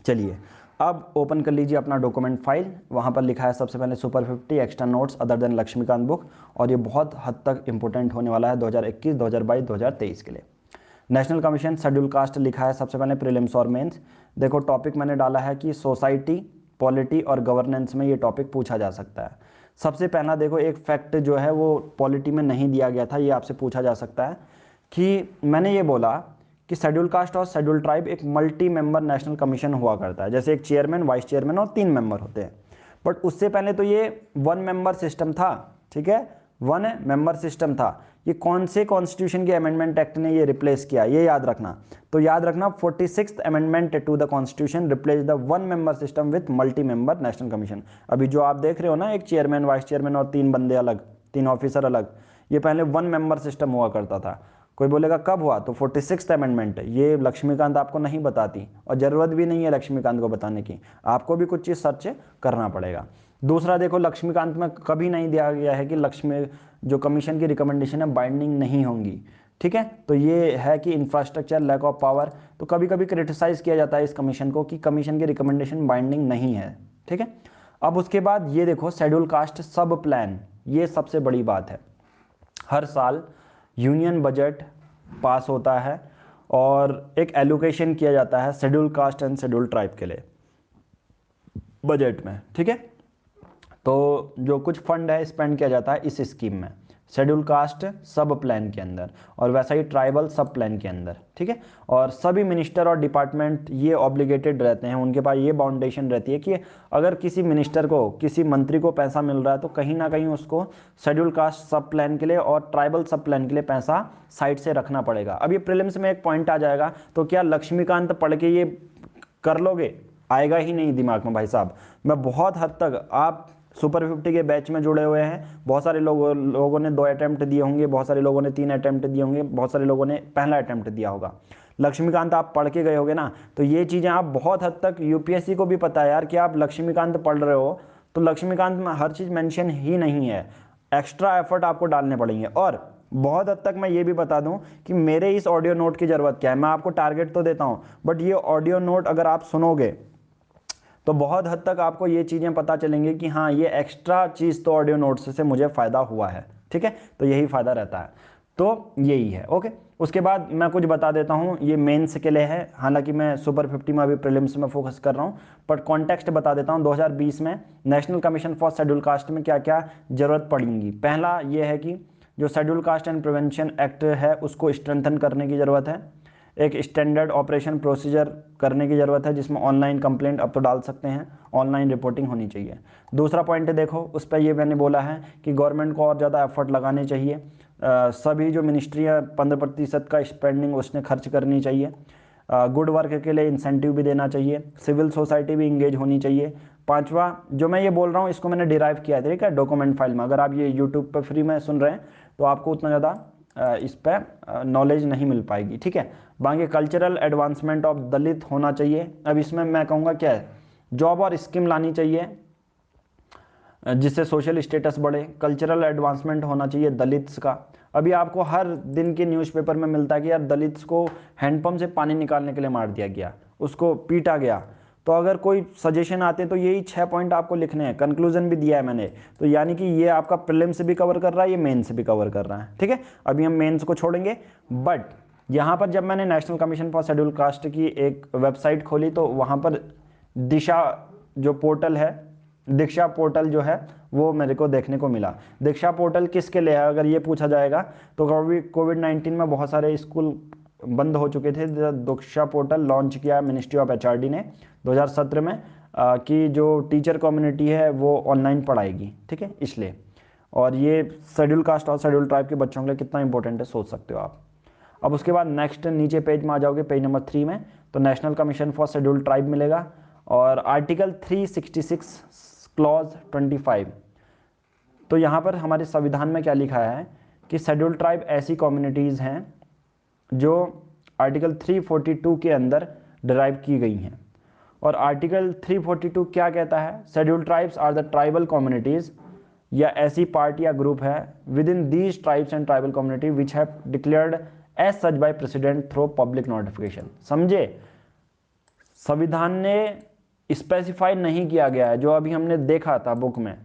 चलिए अब ओपन कर लीजिए अपना डॉक्यूमेंट फाइल। वहाँ पर लिखा है सबसे पहले super 50 extra notes other than Laxmikanth book, और ये बहुत हद तक इंपॉर्टेंट होने वाला है 2021, 2022, 2023 के लिए। नेशनल कमीशन शेड्यूल कास्ट लिखा है सबसे पहले प्रीलिम्स और मेंस। देखो टॉपिक मैंने डाला है कि सोसाइटी, पॉलिटी और गवर्नेंस में ये टॉपिक पूछा जा सकता है। सबसे पहला देखो, एक फैक्ट जो है वो पॉलिटी में नहीं दिया गया था, ये आपसे पूछा जा सकता है कि मैंने ये बोला कि शेड्यूल कास्ट और शेड्यूल ट्राइब एक मल्टी मेंबर नेशनल कमीशन हुआ करता है, जैसे एक चेयरमैन, वाइस चेयरमैन और 3 मेंबर होते हैं। बट उससे पहले तो ये 1 मेंबर सिस्टम था, ठीक है, 1 मेंबर सिस्टम था। ये कौन से कॉन्स्टिट्यूशन के अमेंडमेंट एक्ट ने ये रिप्लेस किया, ये याद रखना। तो याद रखना 46th amendment to the constitution replace the 1 member system with multi member national commission. अभी जो आप देख रहे हो ना, एक चेयरमैन, वाइस चेयरमैन और 3 बंदे अलग, 3 ऑफिसर अलग, ये पहले 1 मेंबर सिस्टम हुआ करता था। कोई बोलेगा कब हुआ, तो 46th अमेंडमेंट है। ये लक्ष्मीकांत आपको नहीं बताती और ज़रूरत भी नहीं है लक्ष्मीकांत को बताने की, आपको भी कुछ चीज़ सर्च करना पड़ेगा। दूसरा देखो, लक्ष्मीकांत में कभी नहीं दिया गया है कि जो कमीशन की रिकमेंडेशन है बाइंडिंग नहीं होंगी, ठीक है। तो ये है कि इंफ्रास्ट्रक्चर, लैक ऑफ पावर, तो कभी कभी क्रिटिसाइज किया जाता है इस कमीशन को कि कमीशन की रिकमेंडेशन बाइंडिंग नहीं है, ठीक है। अब उसके बाद ये देखो शेड्यूल कास्ट सब प्लान, ये सबसे बड़ी बात है। हर साल यूनियन बजट पास होता है और एक एलोकेशन किया जाता है schedule caste and schedule tribe के लिए बजट में, ठीक है। तो जो कुछ फंड है स्पेंड किया जाता है इस स्कीम में, शेड्यूल कास्ट सब प्लान के अंदर, और वैसा ही ट्राइबल सब प्लान के अंदर, ठीक है। और सभी मिनिस्टर और डिपार्टमेंट ये ऑब्लिगेटेड रहते हैं, उनके पास ये बाउंडेशन रहती है कि अगर किसी मिनिस्टर को, किसी मंत्री को पैसा मिल रहा है तो कहीं ना कहीं उसको शेड्यूल कास्ट सब प्लान के लिए और ट्राइबल सब प्लान के लिए पैसा साइड से रखना पड़ेगा। अब ये प्रीलिम्स में एक पॉइंट आ जाएगा, तो क्या लक्ष्मीकांत पढ़ के ये कर लोगे? आएगा ही नहीं दिमाग में भाई साहब। मैं बहुत हद तक, आप सुपर 50 के बैच में जुड़े हुए हैं, बहुत सारे लोगों ने 2 अटैम्प्ट दिए होंगे, बहुत सारे लोगों ने 3 अटैम्प्ट दिए होंगे, बहुत सारे लोगों ने पहला अटैम्प्ट दिया होगा। लक्ष्मीकांत आप पढ़ के गए होगे ना, तो ये चीज़ें आप बहुत हद तक, यूपीएससी को भी पता है यार कि आप लक्ष्मीकांत पढ़ रहे हो, तो लक्ष्मीकांत में हर चीज़ मेंशन ही नहीं है, एक्स्ट्रा एफर्ट आपको डालने पड़ेंगे। और बहुत हद तक मैं ये भी बता दूं कि मेरे इस ऑडियो नोट की ज़रूरत क्या है। मैं आपको टारगेट तो देता हूँ, बट ये ऑडियो नोट अगर आप सुनोगे तो बहुत हद तक आपको ये चीज़ें पता चलेंगी कि हाँ, ये एक्स्ट्रा चीज़ तो ऑडियो नोट्स से मुझे फ़ायदा हुआ है, ठीक है। तो यही फ़ायदा रहता है, तो यही है, ओके। उसके बाद मैं कुछ बता देता हूँ, ये मेंस के लिए है, हालांकि मैं सुपर 50 में अभी प्रीलिम्स में फोकस कर रहा हूँ, बट कॉन्टेक्स्ट बता देता हूँ। 2020 में national commission for schedule caste में क्या क्या ज़रूरत पड़ेगी। पहला ये है कि जो schedule caste and prevention act है उसको स्ट्रेंथन करने की ज़रूरत है। एक स्टैंडर्ड ऑपरेशन प्रोसीजर करने की ज़रूरत है, जिसमें ऑनलाइन कंप्लेंट अब तो डाल सकते हैं, ऑनलाइन रिपोर्टिंग होनी चाहिए। दूसरा पॉइंट देखो, उस पर ये मैंने बोला है कि गवर्नमेंट को और ज़्यादा एफर्ट लगाने चाहिए। सभी जो मिनिस्ट्रियाँ 15% का स्पेंडिंग उसने खर्च करनी चाहिए। गुड वर्क के लिए इंसेंटिव भी देना चाहिए। सिविल सोसाइटी भी इंगेज होनी चाहिए। पांचवा, जो मैं ये बोल रहा हूँ इसको मैंने डिराइव किया है, ठीक है, डॉक्यूमेंट फाइल में। अगर आप ये यूट्यूब पर फ्री में सुन रहे हैं तो आपको उतना ज़्यादा इस पर नॉलेज नहीं मिल पाएगी, ठीक है। बाकी कल्चरल एडवांसमेंट ऑफ दलित होना चाहिए। अब इसमें मैं कहूँगा क्या है, जॉब और स्कीम लानी चाहिए जिससे सोशल स्टेटस बढ़े। कल्चरल एडवांसमेंट होना चाहिए दलित्स का। अभी आपको हर दिन के न्यूज़पेपर में मिलता है कि यार दलित्स को हैंडपंप से पानी निकालने के लिए मार दिया गया, उसको पीटा गया। तो अगर कोई सजेशन आते हैं तो यही 6 पॉइंट आपको लिखने हैं। कंक्लूजन भी दिया है मैंने, तो यानी कि ये आपका प्रीलिम्स से भी कवर कर रहा है, ये मेन से भी कवर कर रहा है, ठीक है। अभी हम मेंस को छोड़ेंगे, बट यहाँ पर जब मैंने national commission for schedule cast की एक वेबसाइट खोली तो वहाँ पर दिशा जो पोर्टल है, दीक्षा पोर्टल जो है वो मेरे को देखने को मिला। दीक्षा पोर्टल किसके लिए है अगर ये पूछा जाएगा तो कोविड-19 में बहुत सारे स्कूल बंद हो चुके थे। दीक्षा पोर्टल लॉन्च किया मिनिस्ट्री ऑफ एचआरडी ने 2017 में कि जो टीचर कम्युनिटी है वो ऑनलाइन पढ़ाएगी, ठीक है, इसलिए। और ये शेड्यूल कास्ट और शेड्यूल ट्राइब के बच्चों के लिए कितना इंपॉर्टेंट है सोच सकते हो आप। अब उसके बाद नेक्स्ट नीचे पेज में आ जाओगे, पेज नंबर 3 में, तो national commission for schedule tribe मिलेगा और आर्टिकल 366 क्लॉज 25। तो यहाँ पर हमारे संविधान में क्या लिखा है कि शेड्यूल ट्राइब ऐसी कम्युनिटीज़ हैं जो आर्टिकल 342 के अंदर डिराइव की गई हैं। और आर्टिकल 342 क्या कहता है? Schedule tribes are the tribal communities, या ऐसी पार्टी या ग्रुप है with in these tribes and tribal community which have declared as such by president through public notification. समझे, संविधान ने स्पेसिफाई नहीं किया गया है, जो अभी हमने देखा था बुक में,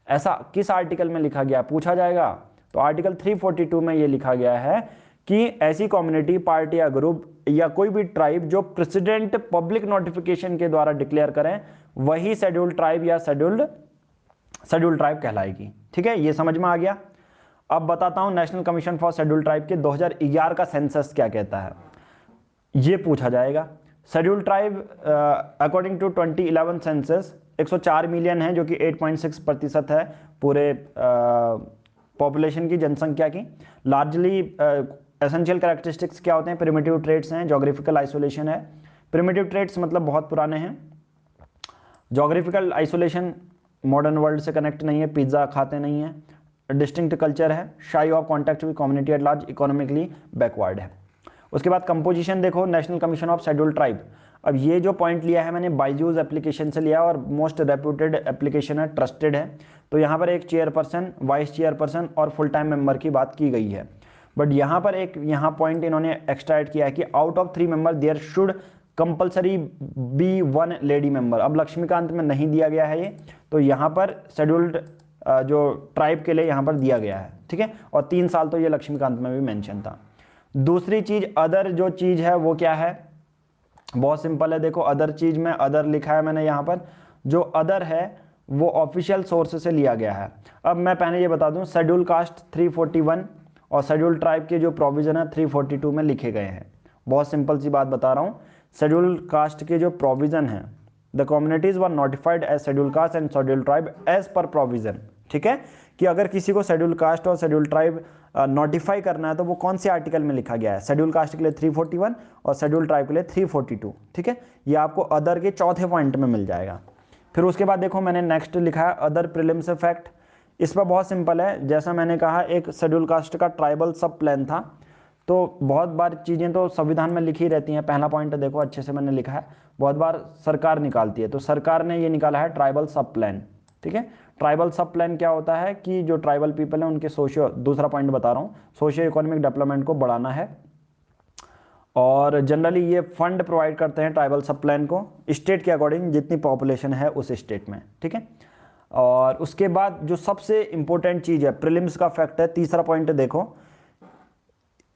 ऐसा किस आर्टिकल में लिखा गया पूछा जाएगा तो आर्टिकल 342 में ये लिखा गया है कि ऐसी कम्युनिटी, पार्टी या ग्रुप या कोई भी ट्राइब जो प्रेसिडेंट पब्लिक नोटिफिकेशन के द्वारा डिक्लेयर करें वही शेड्यूल ट्राइब या शेड्यूल ट्राइब कहलाएगी। ठीक है, ये समझ में आ गया। अब बताता हूं national commission for schedule tribe के 2011 का सेंसस क्या कहता है, ये पूछा जाएगा। Schedule tribe according to 2011 census 104 million है, जो कि 8.6% है पूरे पॉपुलेशन की, जनसंख्या की। लार्जली एसेंशियल कैरेक्टरिस्टिक्स क्या होते हैं? प्रिमिटिव ट्रेड्स हैं, जोग्राफिकल आइसोलेशन है। प्रिमिटिव ट्रेड्स मतलब बहुत पुराने हैं। जोग्राफिकल आइसोलेशन मॉडर्न वर्ल्ड से कनेक्ट नहीं है, पिज्ज़ा खाते नहीं है। डिस्टिंक्ट कल्चर है, शाई of contact with community at large, economically backward है। उसके बाद कंपोजिशन देखो, national commission of schedule tribe. अब ये जो पॉइंट लिया है मैंने बाइजूस एप्लीकेशन से लिया और मोस्ट रेप्यूटेड एप्लीकेशन है, ट्रस्टेड है। तो यहाँ पर एक चेयरपर्सन, वाइस चेयरपर्सन और फुल टाइम मेंबर की बात की गई है। बट यहाँ पर एक पॉइंट इन्होंने एक्स्ट्रा ऐड किया है कि out of 3 member there should compulsory be 1 lady member. अब लक्ष्मीकांत में नहीं दिया गया है ये, तो यहाँ पर शेड्यूल्ड जो ट्राइब के लिए यहाँ पर दिया गया है। ठीक है, और 3 साल तो ये लक्ष्मीकांत में भी मेंशन था। दूसरी चीज अदर जो चीज है वो क्या है? बहुत सिंपल है, देखो अदर चीज में अदर लिखा है मैंने यहाँ पर। जो अदर है वो ऑफिशियल सोर्स से लिया गया है। अब मैं पहले ये बता दूं, शेड्यूल कास्ट 341 और शेड्यूल ट्राइब के जो प्रोविज़न है 342 में लिखे गए हैं। बहुत सिंपल सी बात बता रहा हूँ, शेड्यूल कास्ट के जो प्रोविज़न हैं, the communities were notified as schedule caste and schedule tribe as per provision. ठीक है, कि अगर किसी को शेड्यूल कास्ट और शेड्यूल ट्राइब नोटिफाई करना है तो वो कौन से आर्टिकल में लिखा गया है, शेड्यूल कास्ट के लिए 341 और शेड्यूल ट्राइब के लिए 342। ठीक है, ये आपको अदर के चौथे पॉइंट में मिल जाएगा। फिर उसके बाद देखो मैंने नेक्स्ट लिखा है अदर प्रीलिम्स फैक्ट। इस पर बहुत सिंपल है, जैसा मैंने कहा एक शेड्यूल कास्ट का ट्राइबल सब प्लान था, तो बहुत बार चीज़ें तो संविधान में लिखी रहती हैं। पहला पॉइंट देखो अच्छे से मैंने लिखा है, बहुत बार सरकार निकालती है, तो सरकार ने ये निकाला है ट्राइबल सब प्लान। ठीक है, ट्राइबल सब प्लान क्या होता है कि जो ट्राइबल पीपल हैं उनके सोशियो, दूसरा पॉइंट बता रहा हूँ, सोशियो इकोनॉमिक डेवलपमेंट को बढ़ाना है, और जनरली ये फंड प्रोवाइड करते हैं ट्राइबल सब प्लान को स्टेट के अकॉर्डिंग जितनी पॉपुलेशन है उस स्टेट में। ठीक है, और उसके बाद जो सबसे इंपॉर्टेंट चीज़ है प्रीलिम्स का फैक्ट है, तीसरा पॉइंट देखो,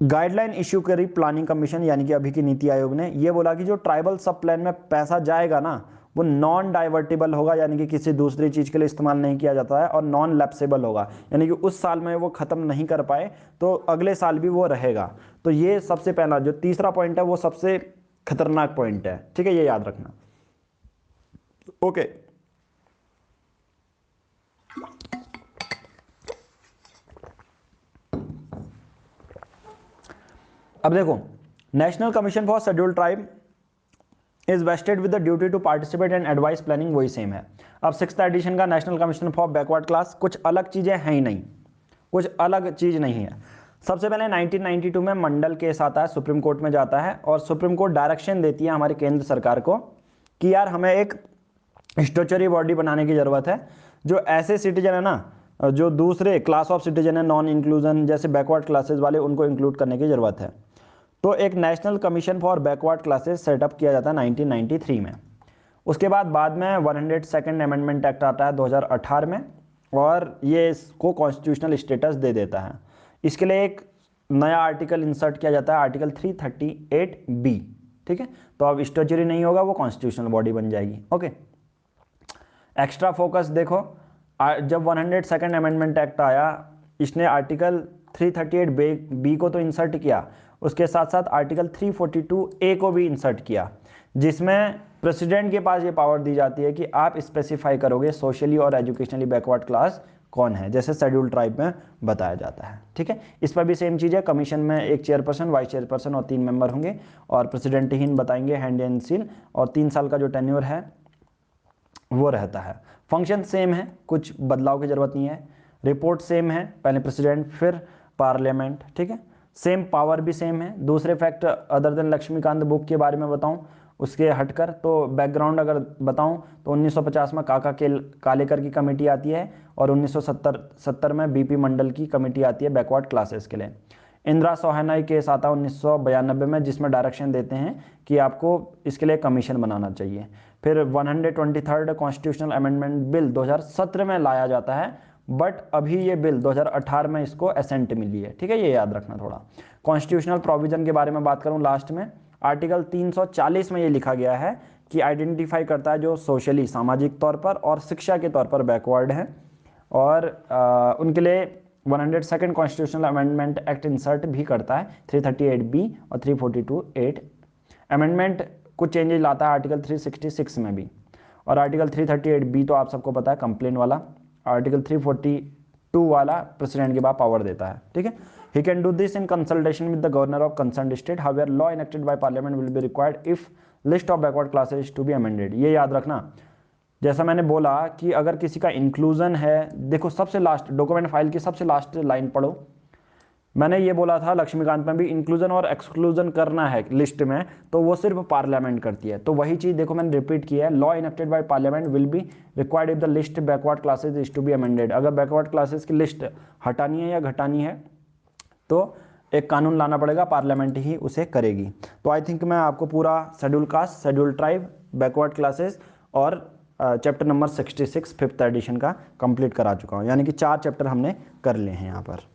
गाइडलाइन इश्यू करी प्लानिंग कमीशन यानी कि अभी की नीति आयोग ने, ये बोला कि जो ट्राइबल सब प्लान में पैसा जाएगा ना वो नॉन डाइवर्टेबल होगा, यानी कि किसी दूसरी चीज़ के लिए इस्तेमाल नहीं किया जाता है, और नॉन लैप्सेबल होगा, यानी कि उस साल में वो ख़त्म नहीं कर पाए तो अगले साल भी वो रहेगा। तो ये सबसे पहला जो तीसरा पॉइंट है वो सबसे खतरनाक पॉइंट है। ठीक है, ये याद रखना। ओके, अब देखो national commission for schedule tribe is vested with the duty to participate and advise planning, वही सेम है। अब 6th एडिशन का national commission for backward class, कुछ अलग चीज़ें हैं ही नहीं, कुछ अलग चीज़ नहीं है। सबसे पहले 1992 में मंडल केस आता है, सुप्रीम कोर्ट में जाता है, और सुप्रीम कोर्ट डायरेक्शन देती है हमारी केंद्र सरकार को कि यार हमें एक स्टैट्यूटरी बॉडी बनाने की ज़रूरत है, जो ऐसे सिटीजन है ना जो दूसरे क्लास ऑफ सिटीजन है नॉन इंक्लूजन जैसे बैकवर्ड क्लासेस वाले, उनको इंक्लूड करने की ज़रूरत है। तो एक national commission for backward classes setup किया जाता है 1993 में। उसके बाद में 102nd अमेंडमेंट एक्ट आता है 2018 में, और ये इसको कॉन्स्टिट्यूशनल स्टेटस दे देता है। इसके लिए एक नया आर्टिकल इंसर्ट किया जाता है, आर्टिकल 338B। ठीक है, तो अब स्टैट्यूटरी नहीं होगा, वो कॉन्स्टिट्यूशनल बॉडी बन जाएगी। ओके, एक्स्ट्रा फोकस देखो, जब 102nd अमेंडमेंट एक्ट आया, इसने आर्टिकल 338B को तो इंसर्ट किया, उसके साथ साथ आर्टिकल 342A को भी इंसर्ट किया, जिसमें प्रेसिडेंट के पास ये पावर दी जाती है कि आप स्पेसिफाई करोगे सोशली और एजुकेशनली बैकवर्ड क्लास कौन है, जैसे शेड्यूल ट्राइब में बताया जाता है। ठीक है, इस पर भी सेम चीज़ है, कमीशन में एक चेयरपर्सन, वाइस चेयरपर्सन और 3 मेंबर होंगे, और प्रेसिडेंट ही बताएंगे हैंड एंड सील, और 3 साल का जो टेन्योर है वो रहता है। फंक्शन सेम है, कुछ बदलाव की ज़रूरत नहीं है। रिपोर्ट सेम है, पहले प्रेसिडेंट फिर पार्लियामेंट। ठीक है, सेम पावर भी सेम है। दूसरे fact other than Laxmikanth book के बारे में बताऊं, उसके हटकर तो बैकग्राउंड अगर बताऊं तो 1950 में कालेकर की कमेटी आती है, और 1970 में बीपी मंडल की कमेटी आती है बैकवर्ड क्लासेस के लिए। इंदिरा सोहनाई केस आता है 1992 में, जिसमें डायरेक्शन देते हैं कि आपको इसके लिए कमीशन बनाना चाहिए। फिर 123rd कॉन्स्टिट्यूशनल अमेंडमेंट बिल 2017 में लाया जाता है, बट अभी ये बिल 2018 में इसको असेंट मिली है। ठीक है, ये याद रखना थोड़ा। कॉन्स्टिट्यूशनल प्रोविजन के बारे में बात करूं लास्ट में, आर्टिकल 340 में ये लिखा गया है कि आइडेंटिफाई करता है जो सोशली सामाजिक तौर पर और शिक्षा के तौर पर बैकवर्ड हैं, और उनके लिए 102nd constitutional amendment act insert भी करता है 338B और 342(8). अमेंडमेंट कुछ चेंजेस लाता है आर्टिकल 366 में भी, और आर्टिकल 338B तो आप सबको पता है कंप्लेन वाला, आर्टिकल 342 वाला प्रेसिडेंट के बाद पावर देता है। ठीक है, he can do this in consultation with the governor of concerned state, however law enacted by parliament will be required if list of backward classes to be amended. ये याद रखना, जैसा मैंने बोला कि अगर किसी का इंक्लूजन है, देखो सबसे लास्ट डॉक्यूमेंट फाइल की सबसे लास्ट लाइन पढ़ो, मैंने ये बोला था लक्ष्मीकांत में भी इंक्लूजन और एक्सक्लूजन करना है लिस्ट में, तो वो सिर्फ पार्लियामेंट करती है। तो वही चीज़ देखो मैंने रिपीट किया है, law enacted by parliament will be required if the list backward classes is to be amended. अगर बैकवर्ड क्लासेस की लिस्ट हटानी है या घटानी है तो एक कानून लाना पड़ेगा, पार्लियामेंट ही उसे करेगी। तो आई थिंक मैं आपको पूरा schedule caste, schedule tribe, backward classes और चैप्टर नंबर 66 5th एडिशन का कंप्लीट करा चुका हूँ, यानी कि 4 चैप्टर हमने कर लिए हैं यहाँ पर।